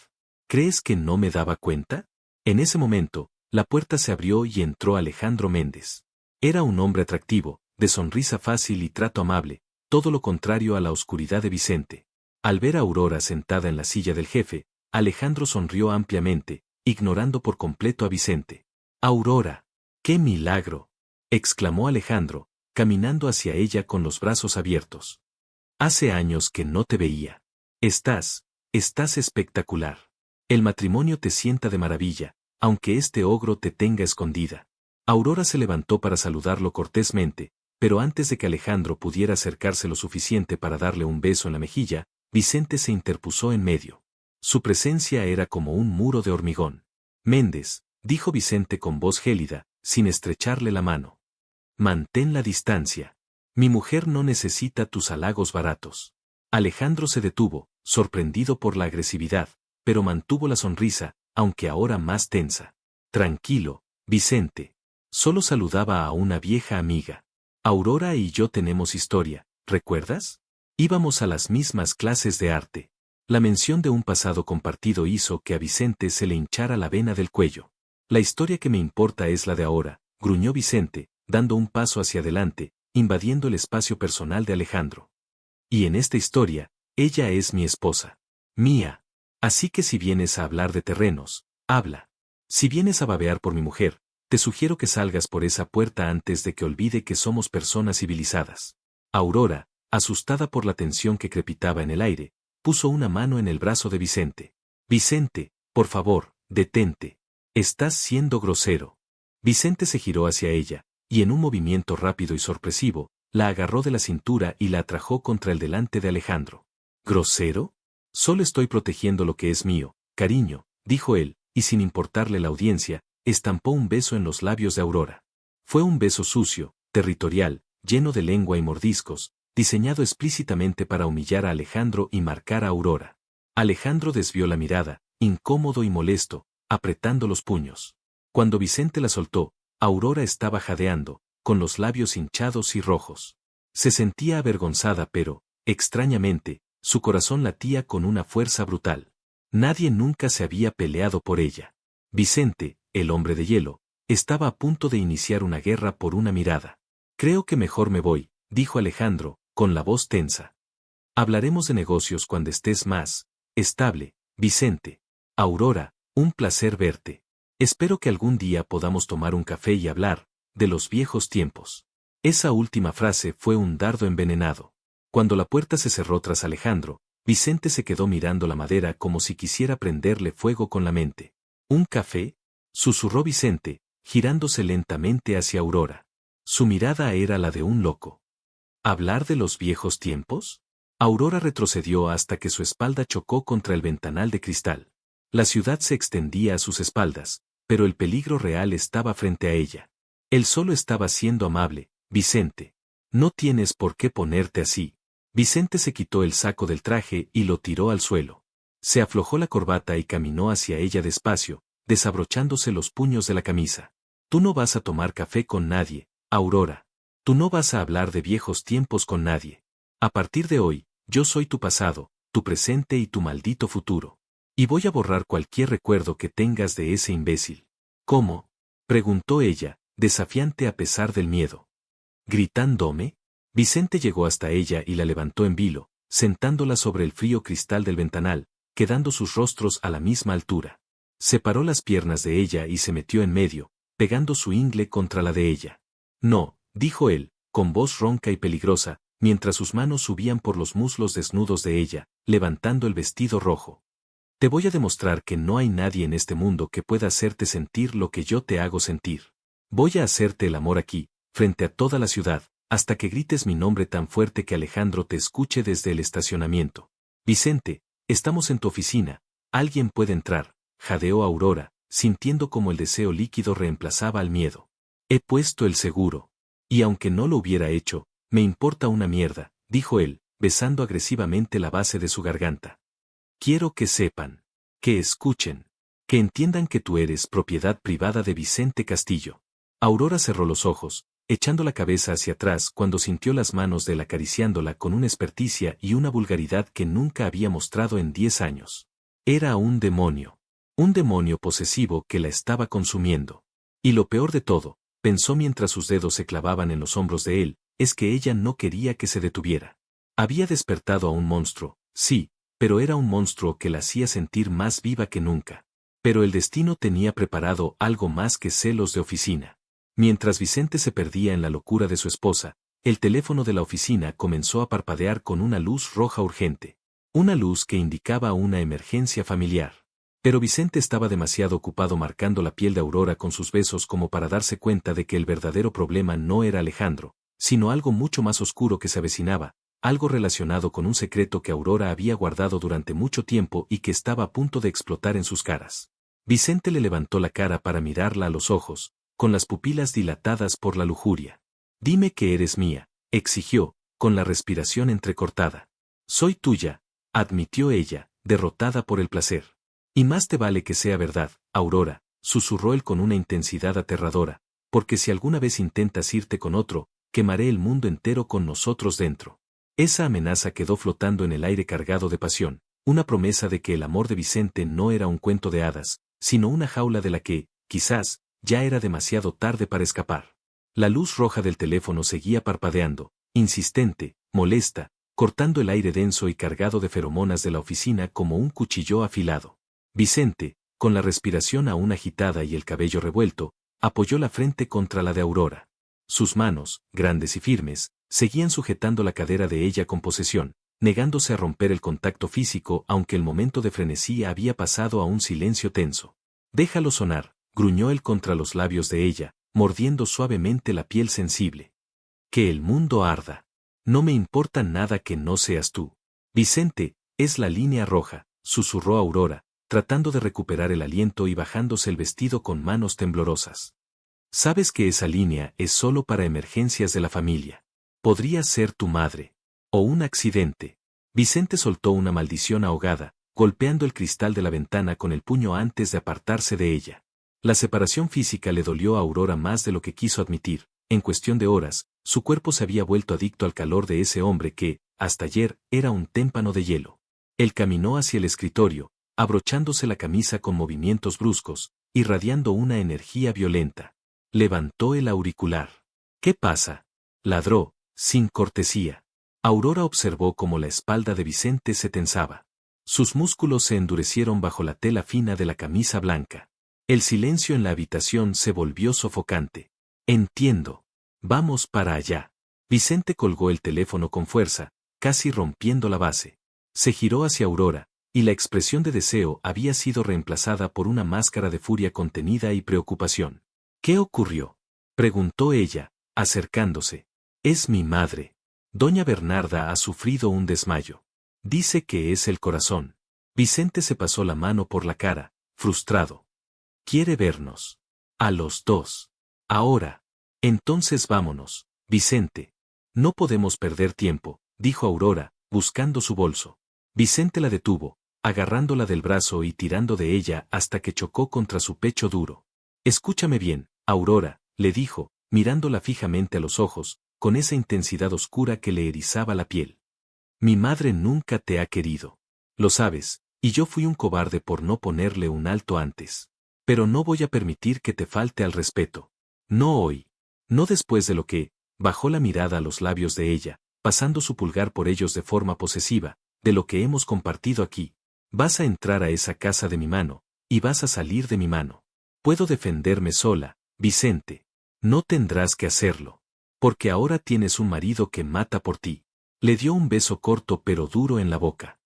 ¿Crees que no me daba cuenta? En ese momento, la puerta se abrió y entró Alejandro Méndez. Era un hombre atractivo, de sonrisa fácil y trato amable, todo lo contrario a la oscuridad de Vicente. Al ver a Aurora sentada en la silla del jefe, Alejandro sonrió ampliamente, ignorando por completo a Vicente. ¡Aurora! ¡Qué milagro!, exclamó Alejandro, caminando hacia ella con los brazos abiertos. Hace años que no te veía. Estás espectacular. El matrimonio te sienta de maravilla, aunque este ogro te tenga escondida. Aurora se levantó para saludarlo cortésmente, pero antes de que Alejandro pudiera acercarse lo suficiente para darle un beso en la mejilla, Vicente se interpuso en medio. Su presencia era como un muro de hormigón. Méndez, dijo Vicente con voz gélida, sin estrecharle la mano. Mantén la distancia. Mi mujer no necesita tus halagos baratos. Alejandro se detuvo, sorprendido por la agresividad, pero mantuvo la sonrisa, aunque ahora más tensa. Tranquilo, Vicente. Solo saludaba a una vieja amiga. Aurora y yo tenemos historia, ¿recuerdas? Íbamos a las mismas clases de arte. La mención de un pasado compartido hizo que a Vicente se le hinchara la vena del cuello. La historia que me importa es la de ahora, gruñó Vicente, dando un paso hacia adelante, invadiendo el espacio personal de Alejandro. Y en esta historia, ella es mi esposa. Mía. Así que si vienes a hablar de terrenos, habla. Si vienes a babear por mi mujer, te sugiero que salgas por esa puerta antes de que olvide que somos personas civilizadas. Aurora, asustada por la tensión que crepitaba en el aire, puso una mano en el brazo de Vicente. Vicente, por favor, detente. Estás siendo grosero. Vicente se giró hacia ella, y en un movimiento rápido y sorpresivo, la agarró de la cintura y la atrajo contra el delante de Alejandro. ¿Grosero? Solo estoy protegiendo lo que es mío, cariño, dijo él, y sin importarle la audiencia, estampó un beso en los labios de Aurora. Fue un beso sucio, territorial, lleno de lengua y mordiscos, diseñado explícitamente para humillar a Alejandro y marcar a Aurora. Alejandro desvió la mirada, incómodo y molesto, apretando los puños. Cuando Vicente la soltó, Aurora estaba jadeando, con los labios hinchados y rojos. Se sentía avergonzada pero, extrañamente, su corazón latía con una fuerza brutal. Nadie nunca se había peleado por ella. Vicente, el hombre de hielo, estaba a punto de iniciar una guerra por una mirada. Creo que mejor me voy, dijo Alejandro, con la voz tensa. Hablaremos de negocios cuando estés más estable, Vicente. Aurora, un placer verte. Espero que algún día podamos tomar un café y hablar de los viejos tiempos. Esa última frase fue un dardo envenenado. Cuando la puerta se cerró tras Alejandro, Vicente se quedó mirando la madera como si quisiera prenderle fuego con la mente. ¿Un café?, susurró Vicente, girándose lentamente hacia Aurora. Su mirada era la de un loco. ¿Hablar de los viejos tiempos? Aurora retrocedió hasta que su espalda chocó contra el ventanal de cristal. La ciudad se extendía a sus espaldas, pero el peligro real estaba frente a ella. Él solo estaba siendo amable. Vicente. No tienes por qué ponerte así. Vicente se quitó el saco del traje y lo tiró al suelo. Se aflojó la corbata y caminó hacia ella despacio, desabrochándose los puños de la camisa. Tú no vas a tomar café con nadie, Aurora. Tú no vas a hablar de viejos tiempos con nadie. A partir de hoy, yo soy tu pasado, tu presente y tu maldito futuro. Y voy a borrar cualquier recuerdo que tengas de ese imbécil. ¿Cómo?, preguntó ella, desafiante a pesar del miedo. Gritándome. Vicente llegó hasta ella y la levantó en vilo, sentándola sobre el frío cristal del ventanal, quedando sus rostros a la misma altura. Separó las piernas de ella y se metió en medio, pegando su ingle contra la de ella. No, dijo él, con voz ronca y peligrosa, mientras sus manos subían por los muslos desnudos de ella, levantando el vestido rojo. Te voy a demostrar que no hay nadie en este mundo que pueda hacerte sentir lo que yo te hago sentir. Voy a hacerte el amor aquí, frente a toda la ciudad, hasta que grites mi nombre tan fuerte que Alejandro te escuche desde el estacionamiento. Vicente, estamos en tu oficina, alguien puede entrar, jadeó Aurora, sintiendo como el deseo líquido reemplazaba al miedo. He puesto el seguro. Y aunque no lo hubiera hecho, me importa una mierda, dijo él, besando agresivamente la base de su garganta. Quiero que sepan, que escuchen, que entiendan que tú eres propiedad privada de Vicente Castillo. Aurora cerró los ojos, echando la cabeza hacia atrás cuando sintió las manos de él acariciándola con una experticia y una vulgaridad que nunca había mostrado en 10 años. Era un demonio posesivo que la estaba consumiendo. Y lo peor de todo, pensó mientras sus dedos se clavaban en los hombros de él, es que ella no quería que se detuviera. Había despertado a un monstruo, sí, pero era un monstruo que la hacía sentir más viva que nunca. Pero el destino tenía preparado algo más que celos de oficina. Mientras Vicente se perdía en la locura de su esposa, el teléfono de la oficina comenzó a parpadear con una luz roja urgente. Una luz que indicaba una emergencia familiar. Pero Vicente estaba demasiado ocupado marcando la piel de Aurora con sus besos como para darse cuenta de que el verdadero problema no era Alejandro, sino algo mucho más oscuro que se avecinaba, algo relacionado con un secreto que Aurora había guardado durante mucho tiempo y que estaba a punto de explotar en sus caras. Vicente le levantó la cara para mirarla a los ojos, con las pupilas dilatadas por la lujuria. «Dime que eres mía», exigió, con la respiración entrecortada. «Soy tuya», admitió ella, derrotada por el placer. «Y más te vale que sea verdad, Aurora», susurró él con una intensidad aterradora, «porque si alguna vez intentas irte con otro, quemaré el mundo entero con nosotros dentro». Esa amenaza quedó flotando en el aire cargado de pasión, una promesa de que el amor de Vicente no era un cuento de hadas, sino una jaula de la que, quizás, ya era demasiado tarde para escapar. La luz roja del teléfono seguía parpadeando, insistente, molesta, cortando el aire denso y cargado de feromonas de la oficina como un cuchillo afilado. Vicente, con la respiración aún agitada y el cabello revuelto, apoyó la frente contra la de Aurora. Sus manos, grandes y firmes, seguían sujetando la cadera de ella con posesión, negándose a romper el contacto físico aunque el momento de frenesí había pasado a un silencio tenso. «Déjalo sonar», gruñó él contra los labios de ella, mordiendo suavemente la piel sensible. «Que el mundo arda. No me importa nada que no seas tú». «Vicente, es la línea roja», susurró Aurora, tratando de recuperar el aliento y bajándose el vestido con manos temblorosas. «Sabes que esa línea es solo para emergencias de la familia. Podría ser tu madre. O un accidente». Vicente soltó una maldición ahogada, golpeando el cristal de la ventana con el puño antes de apartarse de ella. La separación física le dolió a Aurora más de lo que quiso admitir. En cuestión de horas, su cuerpo se había vuelto adicto al calor de ese hombre que, hasta ayer, era un témpano de hielo. Él caminó hacia el escritorio, abrochándose la camisa con movimientos bruscos, irradiando una energía violenta. Levantó el auricular. «¿Qué pasa?», ladró, sin cortesía. Aurora observó cómo la espalda de Vicente se tensaba. Sus músculos se endurecieron bajo la tela fina de la camisa blanca. El silencio en la habitación se volvió sofocante. «Entiendo. Vamos para allá». Vicente colgó el teléfono con fuerza, casi rompiendo la base. Se giró hacia Aurora, y la expresión de deseo había sido reemplazada por una máscara de furia contenida y preocupación. «¿Qué ocurrió?», preguntó ella, acercándose. «Es mi madre. Doña Bernarda ha sufrido un desmayo. Dice que es el corazón». Vicente se pasó la mano por la cara, frustrado. «Quiere vernos. A los dos. Ahora. Entonces vámonos, Vicente». «No podemos perder tiempo», dijo Aurora, buscando su bolso. Vicente la detuvo, agarrándola del brazo y tirando de ella hasta que chocó contra su pecho duro. «Escúchame bien, Aurora», le dijo, mirándola fijamente a los ojos, con esa intensidad oscura que le erizaba la piel. «Mi madre nunca te ha querido. Lo sabes, y yo fui un cobarde por no ponerle un alto antes. Pero no voy a permitir que te falte al respeto. No hoy. No después de lo que», bajó la mirada a los labios de ella, pasando su pulgar por ellos de forma posesiva, «de lo que hemos compartido aquí. Vas a entrar a esa casa de mi mano, y vas a salir de mi mano. Puedo defenderme sola, Vicente. No tendrás que hacerlo. Porque ahora tienes un marido que mata por ti». Le dio un beso corto pero duro en la boca.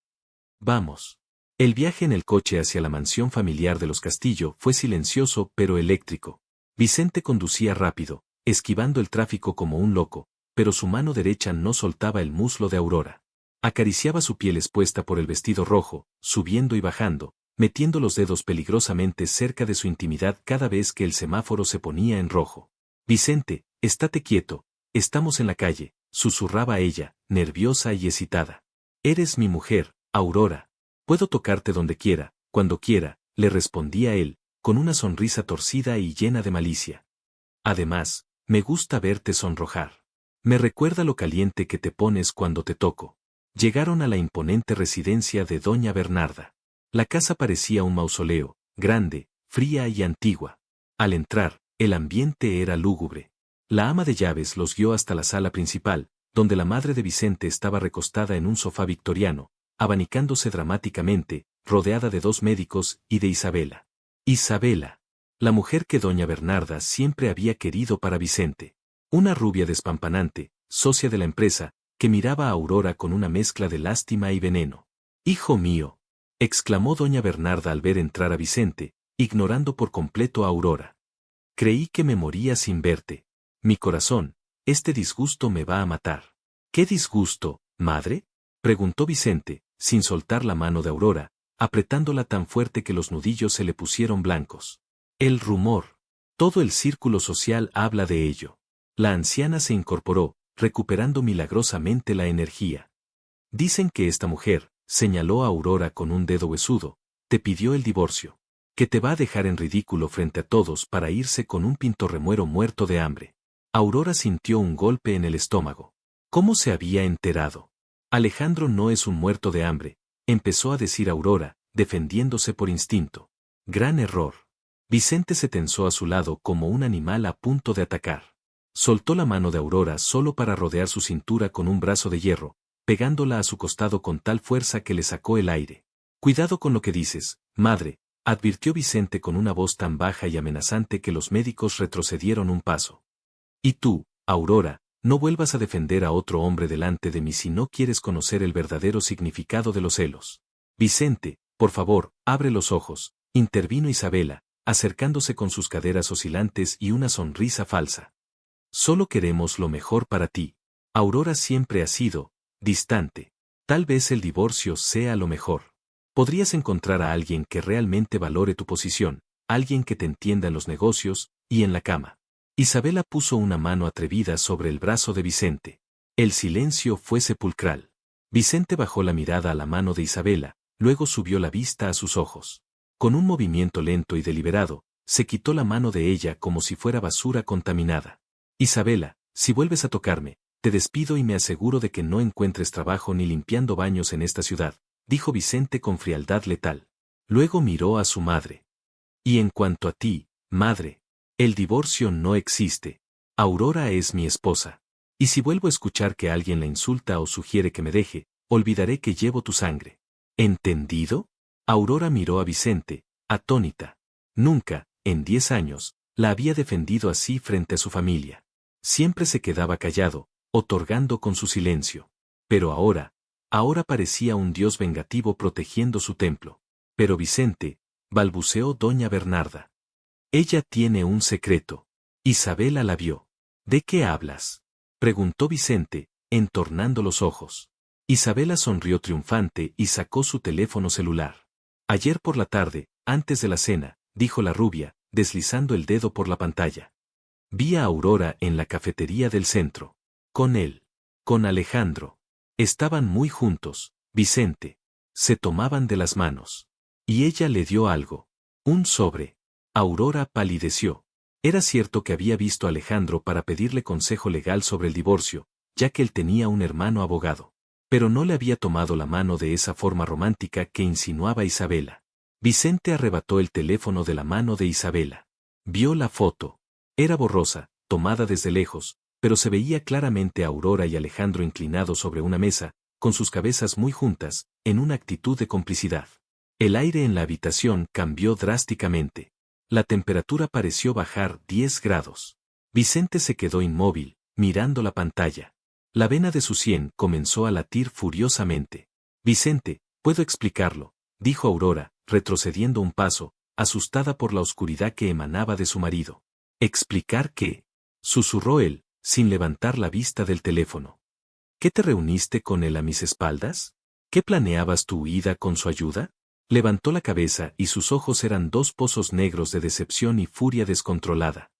«Vamos». El viaje en el coche hacia la mansión familiar de los Castillo fue silencioso pero eléctrico. Vicente conducía rápido, esquivando el tráfico como un loco, pero su mano derecha no soltaba el muslo de Aurora. Acariciaba su piel expuesta por el vestido rojo, subiendo y bajando, metiendo los dedos peligrosamente cerca de su intimidad cada vez que el semáforo se ponía en rojo. «Vicente, estate quieto, estamos en la calle», susurraba ella, nerviosa y excitada. «Eres mi mujer, Aurora. Puedo tocarte donde quiera, cuando quiera», le respondía él, con una sonrisa torcida y llena de malicia. Además, me gusta verte sonrojar. Me recuerda lo caliente que te pones cuando te toco. Llegaron a la imponente residencia de doña Bernarda. La casa parecía un mausoleo, grande, fría y antigua. Al entrar, el ambiente era lúgubre. La ama de llaves los guió hasta la sala principal, donde la madre de Vicente estaba recostada en un sofá victoriano, abanicándose dramáticamente, rodeada de dos médicos y de Isabela. Isabela, la mujer que doña Bernarda siempre había querido para Vicente. Una rubia despampanante, socia de la empresa, que miraba a Aurora con una mezcla de lástima y veneno. «Hijo mío», exclamó doña Bernarda al ver entrar a Vicente, ignorando por completo a Aurora. «Creí que me moría sin verte. Mi corazón, este disgusto me va a matar». «¿Qué disgusto, madre?», preguntó Vicente, sin soltar la mano de Aurora, apretándola tan fuerte que los nudillos se le pusieron blancos. «El rumor. Todo el círculo social habla de ello». La anciana se incorporó, recuperando milagrosamente la energía. «Dicen que esta mujer», señaló a Aurora con un dedo huesudo, «te pidió el divorcio. Que te va a dejar en ridículo frente a todos para irse con un pintorremuero muerto de hambre». Aurora sintió un golpe en el estómago. ¿Cómo se había enterado? «Alejandro no es un muerto de hambre», empezó a decir Aurora, defendiéndose por instinto. Gran error. Vicente se tensó a su lado como un animal a punto de atacar. Soltó la mano de Aurora solo para rodear su cintura con un brazo de hierro, pegándola a su costado con tal fuerza que le sacó el aire. «Cuidado con lo que dices, madre», advirtió Vicente con una voz tan baja y amenazante que los médicos retrocedieron un paso. «Y tú, Aurora, no vuelvas a defender a otro hombre delante de mí si no quieres conocer el verdadero significado de los celos». «Vicente, por favor, abre los ojos», intervino Isabela, acercándose con sus caderas oscilantes y una sonrisa falsa. «Solo queremos lo mejor para ti. Aurora siempre ha sido distante. Tal vez el divorcio sea lo mejor. Podrías encontrar a alguien que realmente valore tu posición, alguien que te entienda en los negocios y en la cama». Isabela puso una mano atrevida sobre el brazo de Vicente. El silencio fue sepulcral. Vicente bajó la mirada a la mano de Isabela, luego subió la vista a sus ojos. Con un movimiento lento y deliberado, se quitó la mano de ella como si fuera basura contaminada. «Isabela, si vuelves a tocarme, te despido y me aseguro de que no encuentres trabajo ni limpiando baños en esta ciudad», dijo Vicente con frialdad letal. Luego miró a su madre. «Y en cuanto a ti, madre, el divorcio no existe. Aurora es mi esposa. Y si vuelvo a escuchar que alguien la insulta o sugiere que me deje, olvidaré que llevo tu sangre. ¿Entendido?». Aurora miró a Vicente, atónita. Nunca, en 10 años, la había defendido así frente a su familia. Siempre se quedaba callado, otorgando con su silencio. Pero ahora parecía un dios vengativo protegiendo su templo. «Pero Vicente», balbuceó doña Bernarda. «Ella tiene un secreto». Isabela la vio. «¿De qué hablas?», preguntó Vicente, entornando los ojos. Isabela sonrió triunfante y sacó su teléfono celular. «Ayer por la tarde, antes de la cena», dijo la rubia, deslizando el dedo por la pantalla. «Vi a Aurora en la cafetería del centro. Con él. Con Alejandro. Estaban muy juntos, Vicente. Se tomaban de las manos. Y ella le dio algo. Un sobre». Aurora palideció. Era cierto que había visto a Alejandro para pedirle consejo legal sobre el divorcio, ya que él tenía un hermano abogado. Pero no le había tomado la mano de esa forma romántica que insinuaba Isabela. Vicente arrebató el teléfono de la mano de Isabela. Vio la foto. Era borrosa, tomada desde lejos, pero se veía claramente a Aurora y Alejandro inclinados sobre una mesa, con sus cabezas muy juntas, en una actitud de complicidad. El aire en la habitación cambió drásticamente. La temperatura pareció bajar 10 grados. Vicente se quedó inmóvil, mirando la pantalla. La vena de su sien comenzó a latir furiosamente. «Vicente, puedo explicarlo», dijo Aurora, retrocediendo un paso, asustada por la oscuridad que emanaba de su marido. «¿Explicar qué?», susurró él, sin levantar la vista del teléfono. «¿Qué te reuniste con él a mis espaldas? ¿Qué planeabas tu huida con su ayuda?». Levantó la cabeza y sus ojos eran dos pozos negros de decepción y furia descontrolada.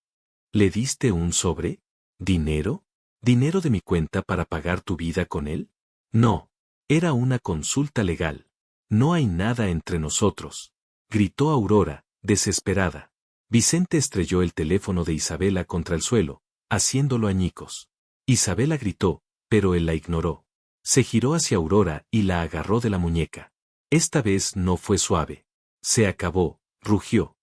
«¿Le diste un sobre? ¿Dinero? ¿Dinero de mi cuenta para pagar tu vida con él?». «No. Era una consulta legal. No hay nada entre nosotros», gritó Aurora, desesperada. Vicente estrelló el teléfono de Isabela contra el suelo, haciéndolo añicos. Isabela gritó, pero él la ignoró. Se giró hacia Aurora y la agarró de la muñeca. Esta vez no fue suave. Se acabó, rugió.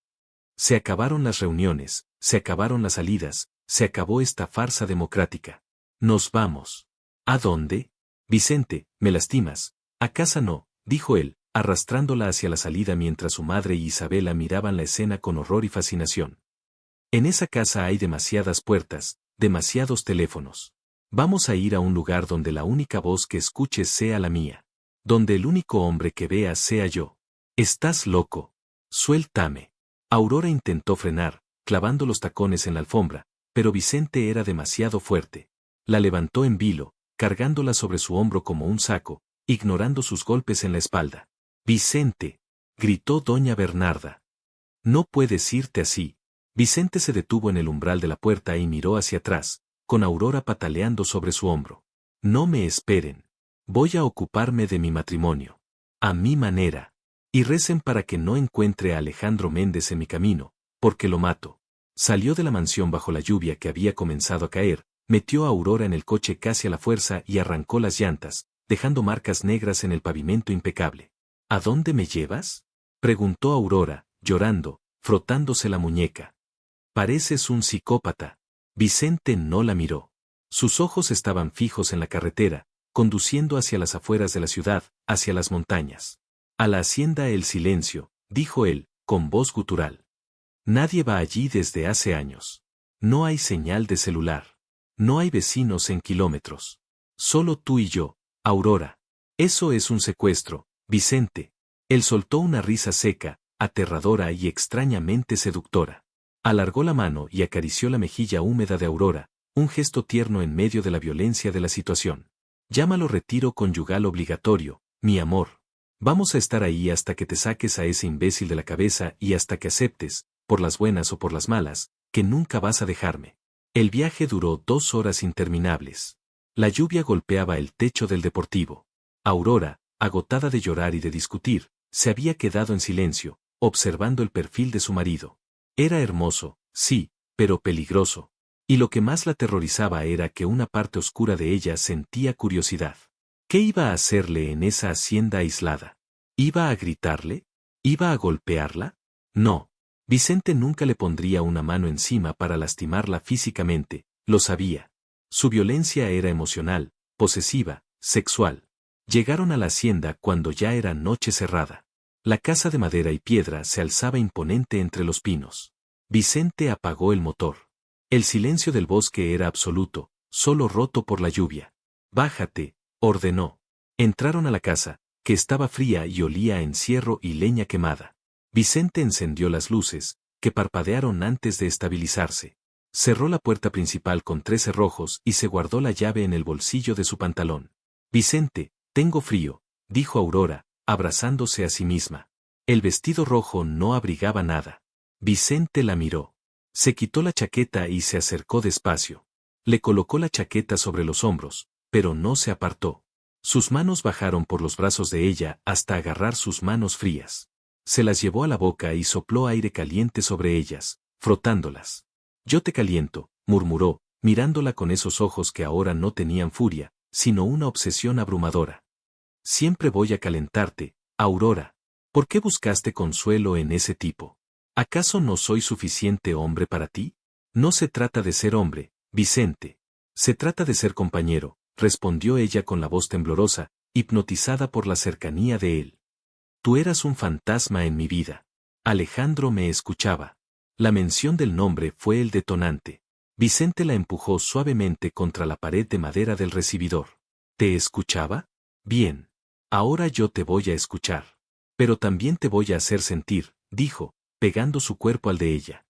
Se acabaron las reuniones, se acabaron las salidas, se acabó esta farsa democrática. Nos vamos. ¿A dónde? Vicente, me lastimas. A casa no, dijo él, arrastrándola hacia la salida mientras su madre y Isabela miraban la escena con horror y fascinación. En esa casa hay demasiadas puertas, demasiados teléfonos. Vamos a ir a un lugar donde la única voz que escuches sea la mía. Donde el único hombre que veas sea yo. ¿Estás loco? Suéltame. Aurora intentó frenar, clavando los tacones en la alfombra, pero Vicente era demasiado fuerte. La levantó en vilo, cargándola sobre su hombro como un saco, ignorando sus golpes en la espalda. Vicente, gritó doña Bernarda. No puedes irte así. Vicente se detuvo en el umbral de la puerta y miró hacia atrás, con Aurora pataleando sobre su hombro. No me esperen. Voy a ocuparme de mi matrimonio. A mi manera. Y recen para que no encuentre a Alejandro Méndez en mi camino, porque lo mato. Salió de la mansión bajo la lluvia que había comenzado a caer, metió a Aurora en el coche casi a la fuerza y arrancó las llantas, dejando marcas negras en el pavimento impecable. ¿A dónde me llevas? Preguntó Aurora, llorando, frotándose la muñeca. Pareces un psicópata. Vicente no la miró. Sus ojos estaban fijos en la carretera, conduciendo hacia las afueras de la ciudad, hacia las montañas. A la hacienda El Silencio, dijo él, con voz gutural. Nadie va allí desde hace años. No hay señal de celular. No hay vecinos en kilómetros. Solo tú y yo, Aurora. Eso es un secuestro, Vicente. Él soltó una risa seca, aterradora y extrañamente seductora. Alargó la mano y acarició la mejilla húmeda de Aurora, un gesto tierno en medio de la violencia de la situación. Llámalo retiro conyugal obligatorio, mi amor. Vamos a estar ahí hasta que te saques a ese imbécil de la cabeza y hasta que aceptes, por las buenas o por las malas, que nunca vas a dejarme. El viaje duró 2 horas interminables. La lluvia golpeaba el techo del deportivo. Aurora, agotada de llorar y de discutir, se había quedado en silencio, observando el perfil de su marido. Era hermoso, sí, pero peligroso. Y lo que más la aterrorizaba era que una parte oscura de ella sentía curiosidad. ¿Qué iba a hacerle en esa hacienda aislada? ¿Iba a gritarle? ¿Iba a golpearla? No. Vicente nunca le pondría una mano encima para lastimarla físicamente, lo sabía. Su violencia era emocional, posesiva, sexual. Llegaron a la hacienda cuando ya era noche cerrada. La casa de madera y piedra se alzaba imponente entre los pinos. Vicente apagó el motor. El silencio del bosque era absoluto, solo roto por la lluvia. Bájate, ordenó. Entraron a la casa, que estaba fría y olía a encierro y leña quemada. Vicente encendió las luces, que parpadearon antes de estabilizarse. Cerró la puerta principal con 3 cerrojos y se guardó la llave en el bolsillo de su pantalón. Vicente, tengo frío, dijo Aurora, abrazándose a sí misma. El vestido rojo no abrigaba nada. Vicente la miró. Se quitó la chaqueta y se acercó despacio. Le colocó la chaqueta sobre los hombros, pero no se apartó. Sus manos bajaron por los brazos de ella hasta agarrar sus manos frías. Se las llevó a la boca y sopló aire caliente sobre ellas, frotándolas. Yo te caliento, murmuró, mirándola con esos ojos que ahora no tenían furia, sino una obsesión abrumadora. Siempre voy a calentarte, Aurora. ¿Por qué buscaste consuelo en ese tipo? ¿Acaso no soy suficiente hombre para ti? No se trata de ser hombre, Vicente. Se trata de ser compañero, respondió ella con la voz temblorosa, hipnotizada por la cercanía de él. Tú eras un fantasma en mi vida. Alejandro me escuchaba. La mención del nombre fue el detonante. Vicente la empujó suavemente contra la pared de madera del recibidor. ¿Te escuchaba? Bien. Ahora yo te voy a escuchar. Pero también te voy a hacer sentir, dijo, pegando su cuerpo al de ella.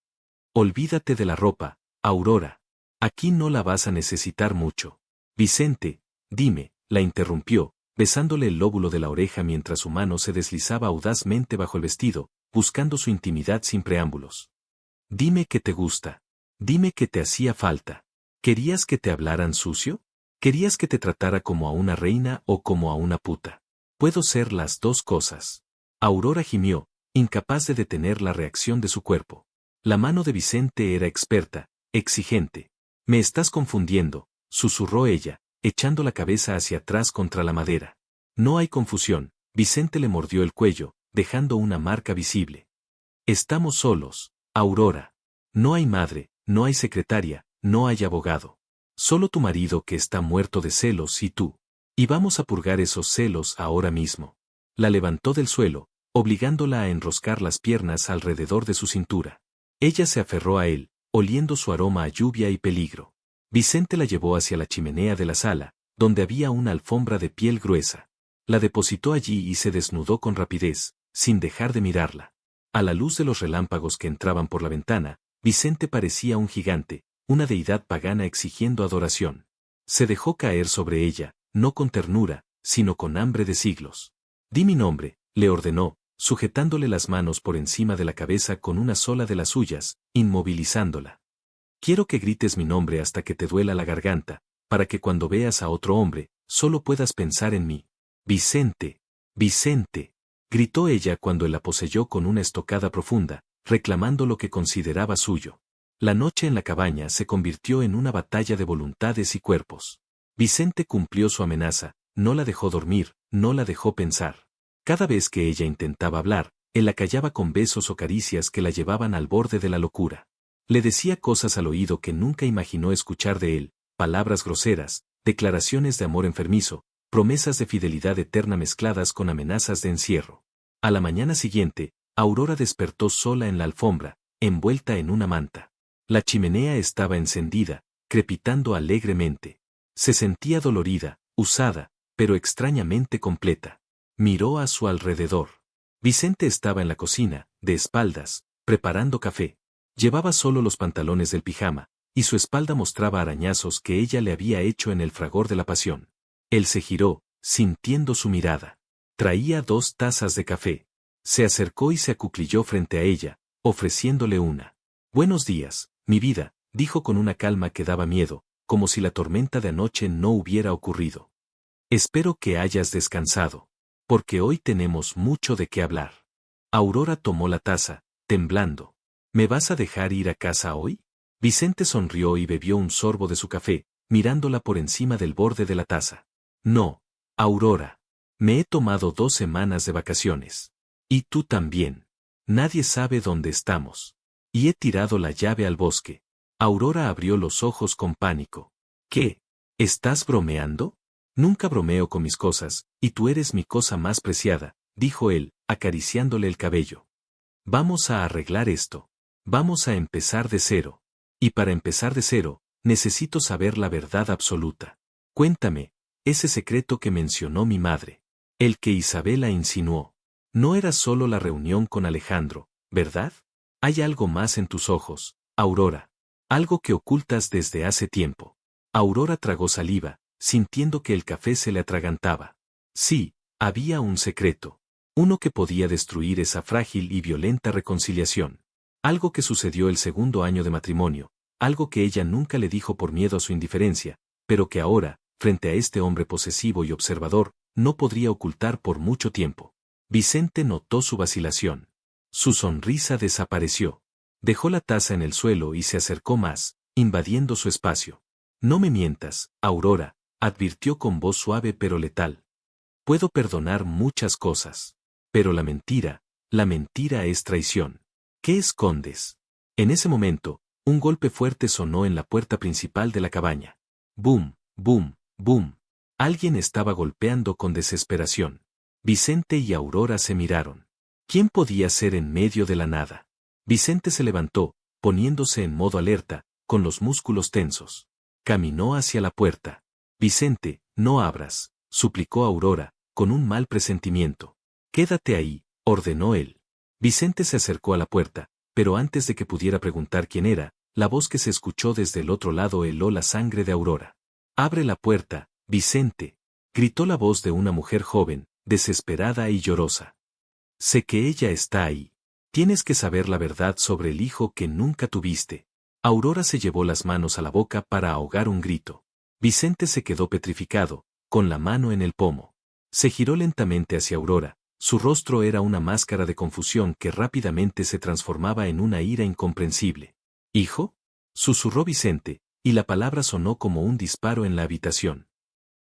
Olvídate de la ropa, Aurora. Aquí no la vas a necesitar mucho. Vicente, dime, la interrumpió, besándole el lóbulo de la oreja mientras su mano se deslizaba audazmente bajo el vestido, buscando su intimidad sin preámbulos. Dime que te gusta. Dime que te hacía falta. ¿Querías que te hablaran sucio? ¿Querías que te tratara como a una reina o como a una puta? Puedo ser las dos cosas. Aurora gimió, incapaz de detener la reacción de su cuerpo. La mano de Vicente era experta, exigente. Me estás confundiendo, susurró ella, echando la cabeza hacia atrás contra la madera. No hay confusión, Vicente le mordió el cuello, dejando una marca visible. Estamos solos, Aurora. No hay madre, no hay secretaria, no hay abogado. Solo tu marido que está muerto de celos y tú. Y vamos a purgar esos celos ahora mismo. La levantó del suelo, obligándola a enroscar las piernas alrededor de su cintura. Ella se aferró a él, oliendo su aroma a lluvia y peligro. Vicente la llevó hacia la chimenea de la sala, donde había una alfombra de piel gruesa. La depositó allí y se desnudó con rapidez, sin dejar de mirarla. A la luz de los relámpagos que entraban por la ventana, Vicente parecía un gigante, una deidad pagana exigiendo adoración. Se dejó caer sobre ella, no con ternura, sino con hambre de siglos. Di mi nombre, le ordenó, sujetándole las manos por encima de la cabeza con una sola de las suyas, inmovilizándola. Quiero que grites mi nombre hasta que te duela la garganta, para que cuando veas a otro hombre, solo puedas pensar en mí. Vicente, Vicente, gritó ella cuando él la poseyó con una estocada profunda, reclamando lo que consideraba suyo. La noche en la cabaña se convirtió en una batalla de voluntades y cuerpos. Vicente cumplió su amenaza, no la dejó dormir, no la dejó pensar. Cada vez que ella intentaba hablar, él la callaba con besos o caricias que la llevaban al borde de la locura. Le decía cosas al oído que nunca imaginó escuchar de él, palabras groseras, declaraciones de amor enfermizo, promesas de fidelidad eterna mezcladas con amenazas de encierro. A la mañana siguiente, Aurora despertó sola en la alfombra, envuelta en una manta. La chimenea estaba encendida, crepitando alegremente. Se sentía dolorida, usada, pero extrañamente completa. Miró a su alrededor. Vicente estaba en la cocina, de espaldas, preparando café. Llevaba solo los pantalones del pijama, y su espalda mostraba arañazos que ella le había hecho en el fragor de la pasión. Él se giró, sintiendo su mirada. Traía 2 tazas de café. Se acercó y se acuclilló frente a ella, ofreciéndole una. Buenos días, mi vida, dijo con una calma que daba miedo, como si la tormenta de anoche no hubiera ocurrido. Espero que hayas descansado, porque hoy tenemos mucho de qué hablar. Aurora tomó la taza, temblando. ¿Me vas a dejar ir a casa hoy? Vicente sonrió y bebió un sorbo de su café, mirándola por encima del borde de la taza. No, Aurora. Me he tomado 2 semanas de vacaciones. Y tú también. Nadie sabe dónde estamos. Y he tirado la llave al bosque. Aurora abrió los ojos con pánico. ¿Qué? ¿Estás bromeando? Nunca bromeo con mis cosas, y tú eres mi cosa más preciada, dijo él, acariciándole el cabello. Vamos a arreglar esto. Vamos a empezar de cero. Y para empezar de cero, necesito saber la verdad absoluta. Cuéntame, ese secreto que mencionó mi madre. El que Isabela insinuó. No era solo la reunión con Alejandro, ¿verdad? Hay algo más en tus ojos, Aurora. Algo que ocultas desde hace tiempo. Aurora tragó saliva, sintiendo que el café se le atragantaba. Sí, había un secreto. Uno que podía destruir esa frágil y violenta reconciliación. Algo que sucedió el 2.º año de matrimonio, algo que ella nunca le dijo por miedo a su indiferencia, pero que ahora, frente a este hombre posesivo y observador, no podría ocultar por mucho tiempo. Vicente notó su vacilación. Su sonrisa desapareció. Dejó la taza en el suelo y se acercó más, invadiendo su espacio. No me mientas, Aurora, advirtió con voz suave pero letal. Puedo perdonar muchas cosas. Pero la mentira es traición. ¿Qué escondes? En ese momento, un golpe fuerte sonó en la puerta principal de la cabaña. Boom, boom, boom. Alguien estaba golpeando con desesperación. Vicente y Aurora se miraron. ¿Quién podía ser en medio de la nada? Vicente se levantó, poniéndose en modo alerta, con los músculos tensos. Caminó hacia la puerta. Vicente, no abras, suplicó Aurora, con un mal presentimiento. Quédate ahí, ordenó él. Vicente se acercó a la puerta, pero antes de que pudiera preguntar quién era, la voz que se escuchó desde el otro lado heló la sangre de Aurora. Abre la puerta, Vicente, gritó la voz de una mujer joven, desesperada y llorosa. Sé que ella está ahí. Tienes que saber la verdad sobre el hijo que nunca tuviste. Aurora se llevó las manos a la boca para ahogar un grito. Vicente se quedó petrificado, con la mano en el pomo. Se giró lentamente hacia Aurora, Su rostro era una máscara de confusión que rápidamente se transformaba en una ira incomprensible. ¿Hijo? Susurró Vicente, y la palabra sonó como un disparo en la habitación.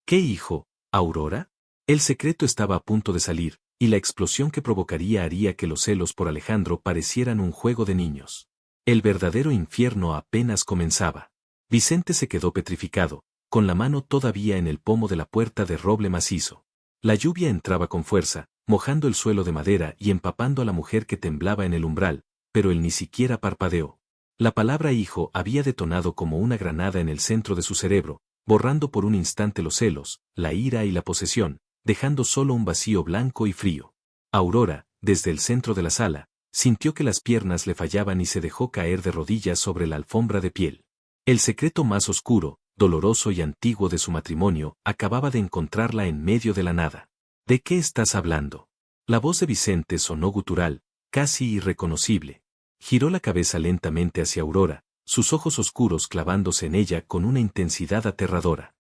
¿Qué hijo, Aurora? El secreto estaba a punto de salir, y la explosión que provocaría haría que los celos por Alejandro parecieran un juego de niños. El verdadero infierno apenas comenzaba. Vicente se quedó petrificado, con la mano todavía en el pomo de la puerta de roble macizo. La lluvia entraba con fuerza, mojando el suelo de madera y empapando a la mujer que temblaba en el umbral, pero él ni siquiera parpadeó. La palabra hijo había detonado como una granada en el centro de su cerebro, borrando por un instante los celos, la ira y la posesión, dejando solo un vacío blanco y frío. Aurora, desde el centro de la sala, sintió que las piernas le fallaban y se dejó caer de rodillas sobre la alfombra de piel. El secreto más oscuro, doloroso y antiguo de su matrimonio, acababa de encontrarla en medio de la nada. ¿De qué estás hablando? La voz de Vicente sonó gutural, casi irreconocible. Giró la cabeza lentamente hacia Aurora, sus ojos oscuros clavándose en ella con una intensidad aterradora.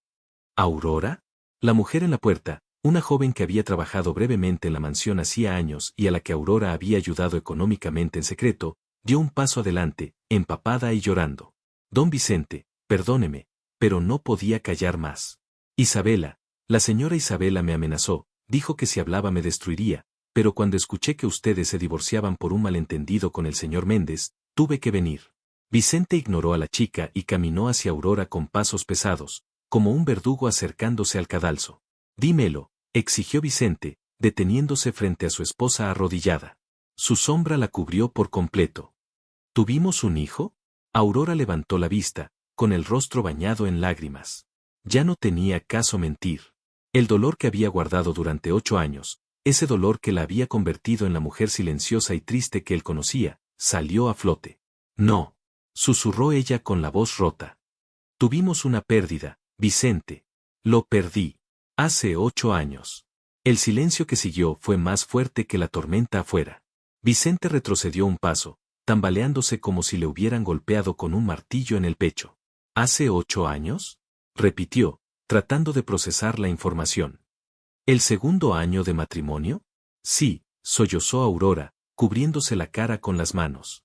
¿Aurora? La mujer en la puerta, una joven que había trabajado brevemente en la mansión hacía años y a la que Aurora había ayudado económicamente en secreto, dio un paso adelante, empapada y llorando. Don Vicente, perdóneme, pero no podía callar más. Isabela, la señora Isabela me amenazó, dijo que si hablaba me destruiría, pero cuando escuché que ustedes se divorciaban por un malentendido con el señor Méndez, tuve que venir. Vicente ignoró a la chica y caminó hacia Aurora con pasos pesados, como un verdugo acercándose al cadalso. Dímelo, exigió Vicente, deteniéndose frente a su esposa arrodillada. Su sombra la cubrió por completo. ¿Tuvimos un hijo? Aurora levantó la vista, con el rostro bañado en lágrimas. Ya no tenía caso mentir. El dolor que había guardado durante 8 años, ese dolor que la había convertido en la mujer silenciosa y triste que él conocía, salió a flote. No, susurró ella con la voz rota. Tuvimos una pérdida, Vicente. Lo perdí. Hace 8 años. El silencio que siguió fue más fuerte que la tormenta afuera. Vicente retrocedió un paso, tambaleándose como si le hubieran golpeado con un martillo en el pecho. ¿Hace 8 años? Repitió, tratando de procesar la información. ¿El segundo año de matrimonio? Sí, sollozó Aurora, cubriéndose la cara con las manos.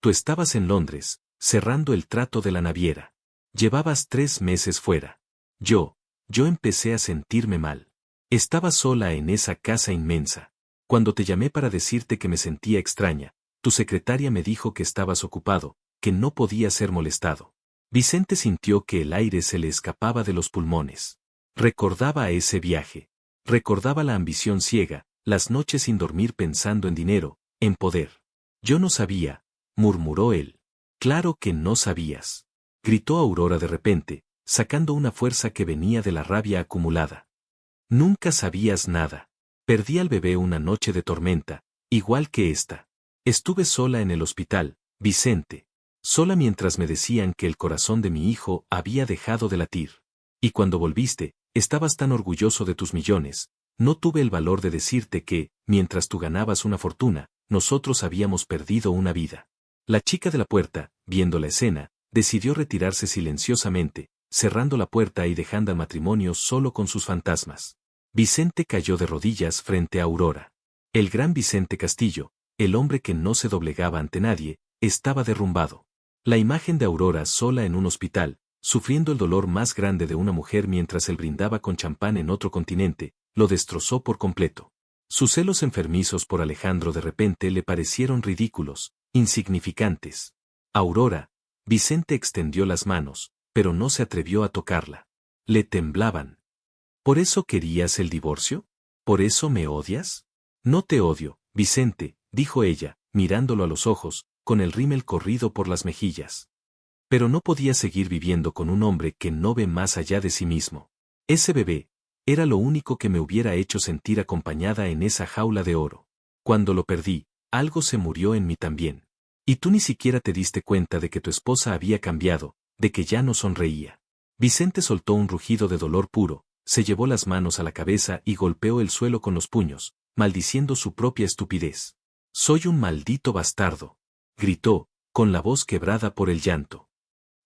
Tú estabas en Londres, cerrando el trato de la naviera. Llevabas 3 meses fuera. Yo empecé a sentirme mal. Estaba sola en esa casa inmensa. Cuando te llamé para decirte que me sentía extraña, tu secretaria me dijo que estabas ocupado, que no podía ser molestado. Vicente sintió que el aire se le escapaba de los pulmones. Recordaba ese viaje. Recordaba la ambición ciega, las noches sin dormir pensando en dinero, en poder. Yo no sabía, murmuró él. Claro que no sabías. Gritó Aurora de repente, sacando una fuerza que venía de la rabia acumulada. Nunca sabías nada. Perdí al bebé una noche de tormenta, igual que esta. Estuve sola en el hospital, Vicente. Sola mientras me decían que el corazón de mi hijo había dejado de latir. Y cuando volviste, estabas tan orgulloso de tus millones, no tuve el valor de decirte que, mientras tú ganabas una fortuna, nosotros habíamos perdido una vida. La chica de la puerta, viendo la escena, decidió retirarse silenciosamente, cerrando la puerta y dejando al matrimonio solo con sus fantasmas. Vicente cayó de rodillas frente a Aurora. El gran Vicente Castillo, el hombre que no se doblegaba ante nadie, estaba derrumbado. La imagen de Aurora sola en un hospital, sufriendo el dolor más grande de una mujer mientras él brindaba con champán en otro continente, lo destrozó por completo. Sus celos enfermizos por Alejandro de repente le parecieron ridículos, insignificantes. Aurora, Vicente extendió las manos, pero no se atrevió a tocarla. Le temblaban. ¿Por eso querías el divorcio? ¿Por eso me odias? No te odio, Vicente, dijo ella, mirándolo a los ojos, con el rímel corrido por las mejillas. Pero no podía seguir viviendo con un hombre que no ve más allá de sí mismo. Ese bebé era lo único que me hubiera hecho sentir acompañada en esa jaula de oro. Cuando lo perdí, algo se murió en mí también. Y tú ni siquiera te diste cuenta de que tu esposa había cambiado, de que ya no sonreía. Vicente soltó un rugido de dolor puro, se llevó las manos a la cabeza y golpeó el suelo con los puños, maldiciendo su propia estupidez. Soy un maldito bastardo, gritó, con la voz quebrada por el llanto.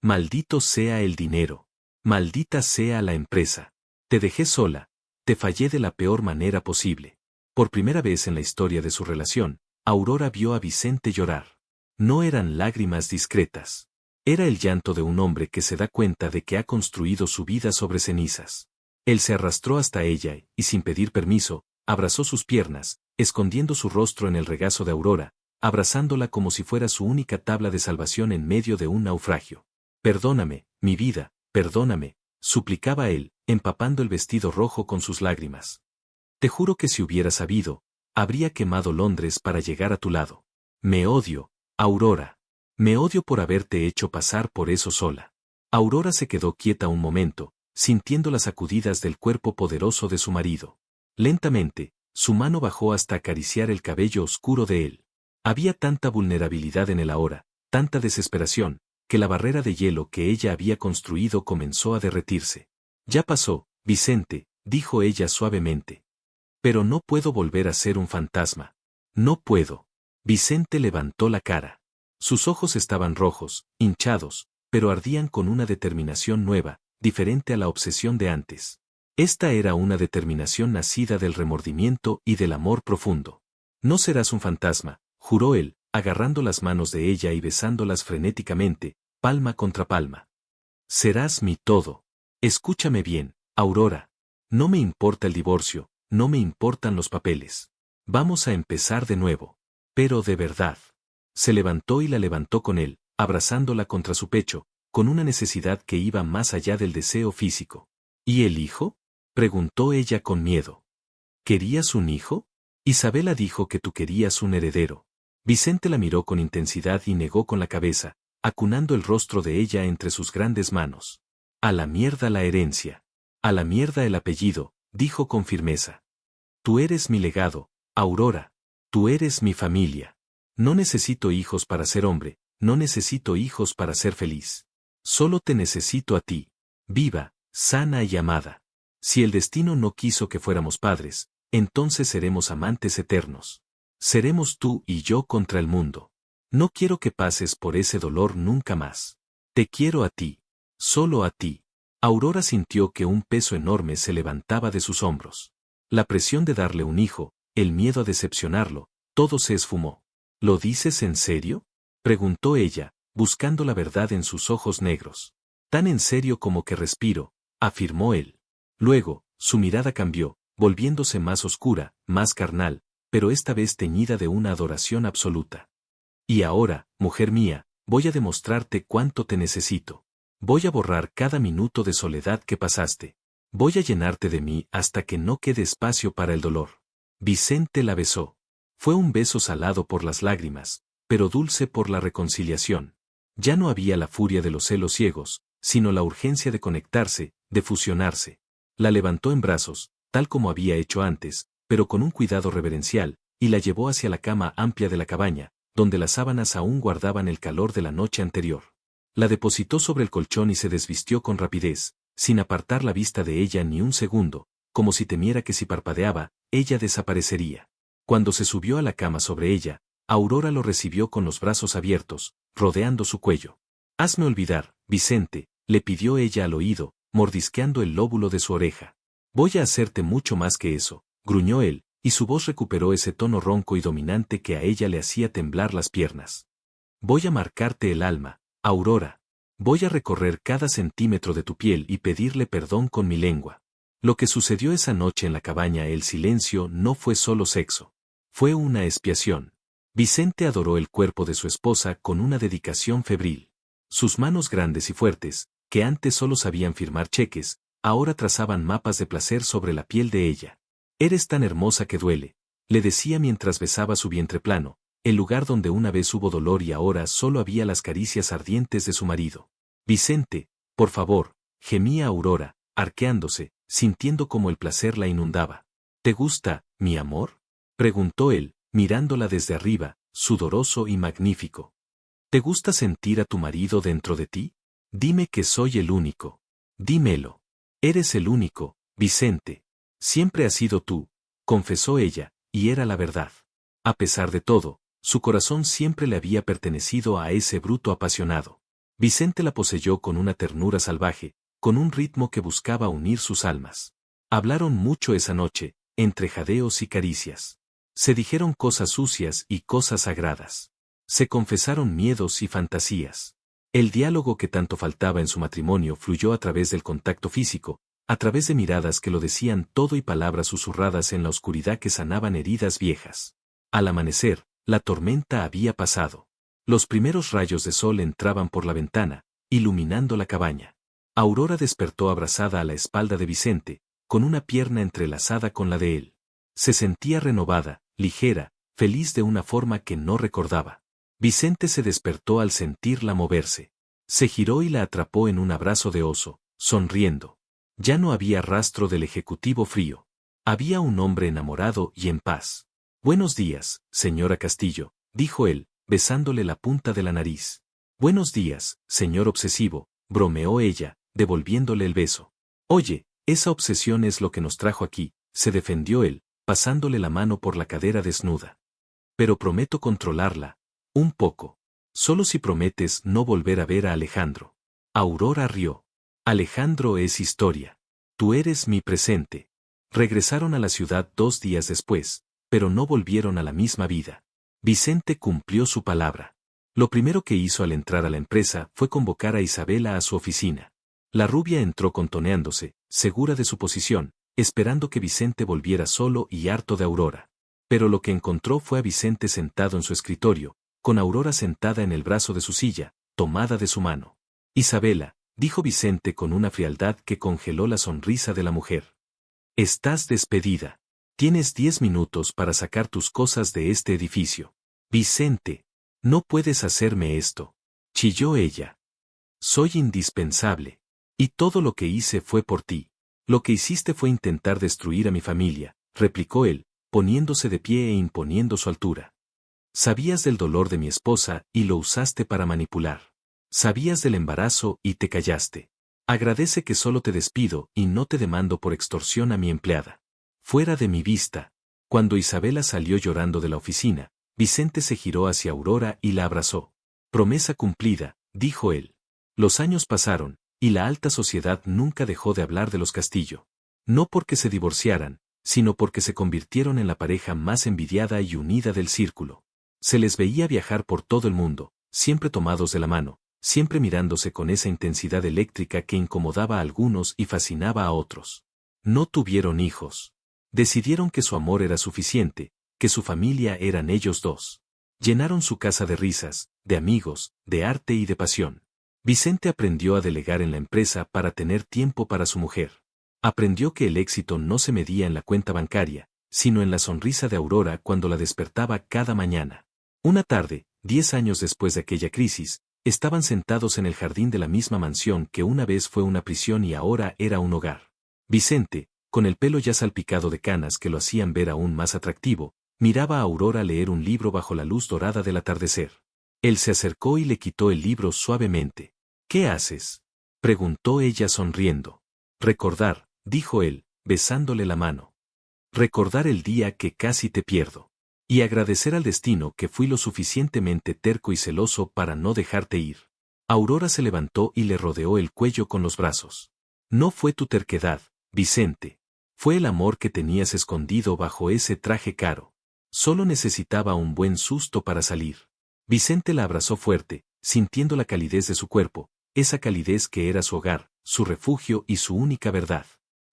Maldito sea el dinero. Maldita sea la empresa. Te dejé sola, te fallé de la peor manera posible. Por primera vez en la historia de su relación, Aurora vio a Vicente llorar. No eran lágrimas discretas. Era el llanto de un hombre que se da cuenta de que ha construido su vida sobre cenizas. Él se arrastró hasta ella y, sin pedir permiso, abrazó sus piernas, escondiendo su rostro en el regazo de Aurora, abrazándola como si fuera su única tabla de salvación en medio de un naufragio. Perdóname, mi vida, perdóname, suplicaba él, empapando el vestido rojo con sus lágrimas. Te juro que si hubiera sabido, habría quemado Londres para llegar a tu lado. Me odio, Aurora. Me odio por haberte hecho pasar por eso sola. Aurora se quedó quieta un momento, sintiendo las sacudidas del cuerpo poderoso de su marido. Lentamente, su mano bajó hasta acariciar el cabello oscuro de él. Había tanta vulnerabilidad en él ahora, tanta desesperación, que la barrera de hielo que ella había construido comenzó a derretirse. Ya pasó, Vicente, dijo ella suavemente. Pero no puedo volver a ser un fantasma. No puedo. Vicente levantó la cara. Sus ojos estaban rojos, hinchados, pero ardían con una determinación nueva, diferente a la obsesión de antes. Esta era una determinación nacida del remordimiento y del amor profundo. No serás un fantasma, juró él, agarrando las manos de ella y besándolas frenéticamente, palma contra palma. Serás mi todo. Escúchame bien, Aurora. No me importa el divorcio, no me importan los papeles. Vamos a empezar de nuevo. Pero de verdad. Se levantó y la levantó con él, abrazándola contra su pecho, con una necesidad que iba más allá del deseo físico. ¿Y el hijo? Preguntó ella con miedo. ¿Querías un hijo? Isabela dijo que tú querías un heredero. Vicente la miró con intensidad y negó con la cabeza, acunando el rostro de ella entre sus grandes manos. A la mierda la herencia. A la mierda el apellido, dijo con firmeza. Tú eres mi legado, Aurora. Tú eres mi familia. No necesito hijos para ser hombre, no necesito hijos para ser feliz. Solo te necesito a ti. Viva, sana y amada. Si el destino no quiso que fuéramos padres, entonces seremos amantes eternos. Seremos tú y yo contra el mundo. No quiero que pases por ese dolor nunca más. Te quiero a ti. Solo a ti. Aurora sintió que un peso enorme se levantaba de sus hombros. La presión de darle un hijo, el miedo a decepcionarlo, todo se esfumó. ¿Lo dices en serio? Preguntó ella, buscando la verdad en sus ojos negros. Tan en serio como que respiro, afirmó él. Luego, su mirada cambió, volviéndose más oscura, más carnal, pero esta vez teñida de una adoración absoluta. Y ahora, mujer mía, voy a demostrarte cuánto te necesito. Voy a borrar cada minuto de soledad que pasaste. Voy a llenarte de mí hasta que no quede espacio para el dolor. Vicente la besó. Fue un beso salado por las lágrimas, pero dulce por la reconciliación. Ya no había la furia de los celos ciegos, sino la urgencia de conectarse, de fusionarse. La levantó en brazos, tal como había hecho antes, pero con un cuidado reverencial, y la llevó hacia la cama amplia de la cabaña, donde las sábanas aún guardaban el calor de la noche anterior. La depositó sobre el colchón y se desvistió con rapidez, sin apartar la vista de ella ni un segundo, como si temiera que si parpadeaba, ella desaparecería. Cuando se subió a la cama sobre ella, Aurora lo recibió con los brazos abiertos, rodeando su cuello. Hazme olvidar, Vicente, le pidió ella al oído, mordisqueando el lóbulo de su oreja. Voy a hacerte mucho más que eso, gruñó él, y su voz recuperó ese tono ronco y dominante que a ella le hacía temblar las piernas. Voy a marcarte el alma, Aurora. Voy a recorrer cada centímetro de tu piel y pedirle perdón con mi lengua. Lo que sucedió esa noche en la cabaña, el silencio, no fue solo sexo. Fue una expiación. Vicente adoró el cuerpo de su esposa con una dedicación febril. Sus manos grandes y fuertes, que antes solo sabían firmar cheques, ahora trazaban mapas de placer sobre la piel de ella. Eres tan hermosa que duele, le decía mientras besaba su vientre plano, el lugar donde una vez hubo dolor y ahora solo había las caricias ardientes de su marido. Vicente, por favor, gemía Aurora, arqueándose, sintiendo como el placer la inundaba. ¿Te gusta, mi amor? Preguntó él, mirándola desde arriba, sudoroso y magnífico. ¿Te gusta sentir a tu marido dentro de ti? Dime que soy el único. Dímelo. Eres el único, Vicente. Siempre has sido tú, confesó ella, y era la verdad. A pesar de todo, su corazón siempre le había pertenecido a ese bruto apasionado. Vicente la poseyó con una ternura salvaje, con un ritmo que buscaba unir sus almas. Hablaron mucho esa noche, entre jadeos y caricias. Se dijeron cosas sucias y cosas sagradas. Se confesaron miedos y fantasías. El diálogo que tanto faltaba en su matrimonio fluyó a través del contacto físico, a través de miradas que lo decían todo y palabras susurradas en la oscuridad que sanaban heridas viejas. Al amanecer, la tormenta había pasado. Los primeros rayos de sol entraban por la ventana, iluminando la cabaña. Aurora despertó abrazada a la espalda de Vicente, con una pierna entrelazada con la de él. Se sentía renovada, ligera, feliz de una forma que no recordaba. Vicente se despertó al sentirla moverse. Se giró y la atrapó en un abrazo de oso, sonriendo. Ya no había rastro del ejecutivo frío. Había un hombre enamorado y en paz. Buenos días, señora Castillo, dijo él, besándole la punta de la nariz. Buenos días, señor obsesivo, bromeó ella, devolviéndole el beso. Oye, esa obsesión es lo que nos trajo aquí, se defendió él, pasándole la mano por la cadera desnuda. Pero prometo controlarla. Un poco. Solo si prometes no volver a ver a Alejandro. Aurora rió. Alejandro es historia. Tú eres mi presente. Regresaron a la ciudad 2 días después, pero no volvieron a la misma vida. Vicente cumplió su palabra. Lo primero que hizo al entrar a la empresa fue convocar a Isabela a su oficina. La rubia entró contoneándose, segura de su posición, esperando que Vicente volviera solo y harto de Aurora. Pero lo que encontró fue a Vicente sentado en su escritorio, con Aurora sentada en el brazo de su silla, tomada de su mano. Isabela, dijo Vicente con una frialdad que congeló la sonrisa de la mujer. Estás despedida. Tienes 10 minutos para sacar tus cosas de este edificio. Vicente, no puedes hacerme esto. Chilló ella. Soy indispensable. Y todo lo que hice fue por ti. Lo que hiciste fue intentar destruir a mi familia, replicó él, poniéndose de pie e imponiendo su altura. Sabías del dolor de mi esposa y lo usaste para manipular. Sabías del embarazo y te callaste. Agradece que solo te despido y no te demando por extorsión a mi empleada. Fuera de mi vista. Cuando Isabela salió llorando de la oficina, Vicente se giró hacia Aurora y la abrazó. Promesa cumplida, dijo él. Los años pasaron, y la alta sociedad nunca dejó de hablar de los Castillo. No porque se divorciaran, sino porque se convirtieron en la pareja más envidiada y unida del círculo. Se les veía viajar por todo el mundo, siempre tomados de la mano, siempre mirándose con esa intensidad eléctrica que incomodaba a algunos y fascinaba a otros. No tuvieron hijos. Decidieron que su amor era suficiente, que su familia eran ellos dos. Llenaron su casa de risas, de amigos, de arte y de pasión. Vicente aprendió a delegar en la empresa para tener tiempo para su mujer. Aprendió que el éxito no se medía en la cuenta bancaria, sino en la sonrisa de Aurora cuando la despertaba cada mañana. Una tarde, 10 años después de aquella crisis, estaban sentados en el jardín de la misma mansión que una vez fue una prisión y ahora era un hogar. Vicente, con el pelo ya salpicado de canas que lo hacían ver aún más atractivo, miraba a Aurora leer un libro bajo la luz dorada del atardecer. Él se acercó y le quitó el libro suavemente. ¿Qué haces?, preguntó ella sonriendo. Recordar, dijo él, besándole la mano. Recordar el día que casi te pierdo. Y agradecer al destino que fui lo suficientemente terco y celoso para no dejarte ir. Aurora se levantó y le rodeó el cuello con los brazos. No fue tu terquedad, Vicente. Fue el amor que tenías escondido bajo ese traje caro. Solo necesitaba un buen susto para salir. Vicente la abrazó fuerte, sintiendo la calidez de su cuerpo, esa calidez que era su hogar, su refugio y su única verdad.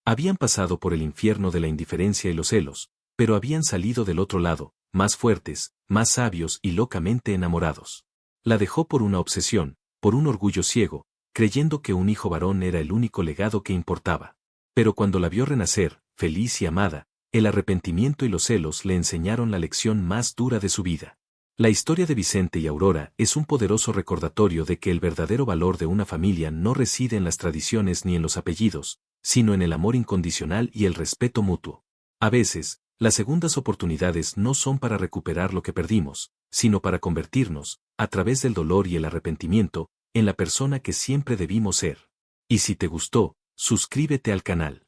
Habían pasado por el infierno de la indiferencia y los celos, pero habían salido del otro lado, más fuertes, más sabios y locamente enamorados. La dejó por una obsesión, por un orgullo ciego, creyendo que un hijo varón era el único legado que importaba. Pero cuando la vio renacer, feliz y amada, el arrepentimiento y los celos le enseñaron la lección más dura de su vida. La historia de Vicente y Aurora es un poderoso recordatorio de que el verdadero valor de una familia no reside en las tradiciones ni en los apellidos, sino en el amor incondicional y el respeto mutuo. A veces, las segundas oportunidades no son para recuperar lo que perdimos, sino para convertirnos, a través del dolor y el arrepentimiento, en la persona que siempre debimos ser. Y si te gustó, suscríbete al canal.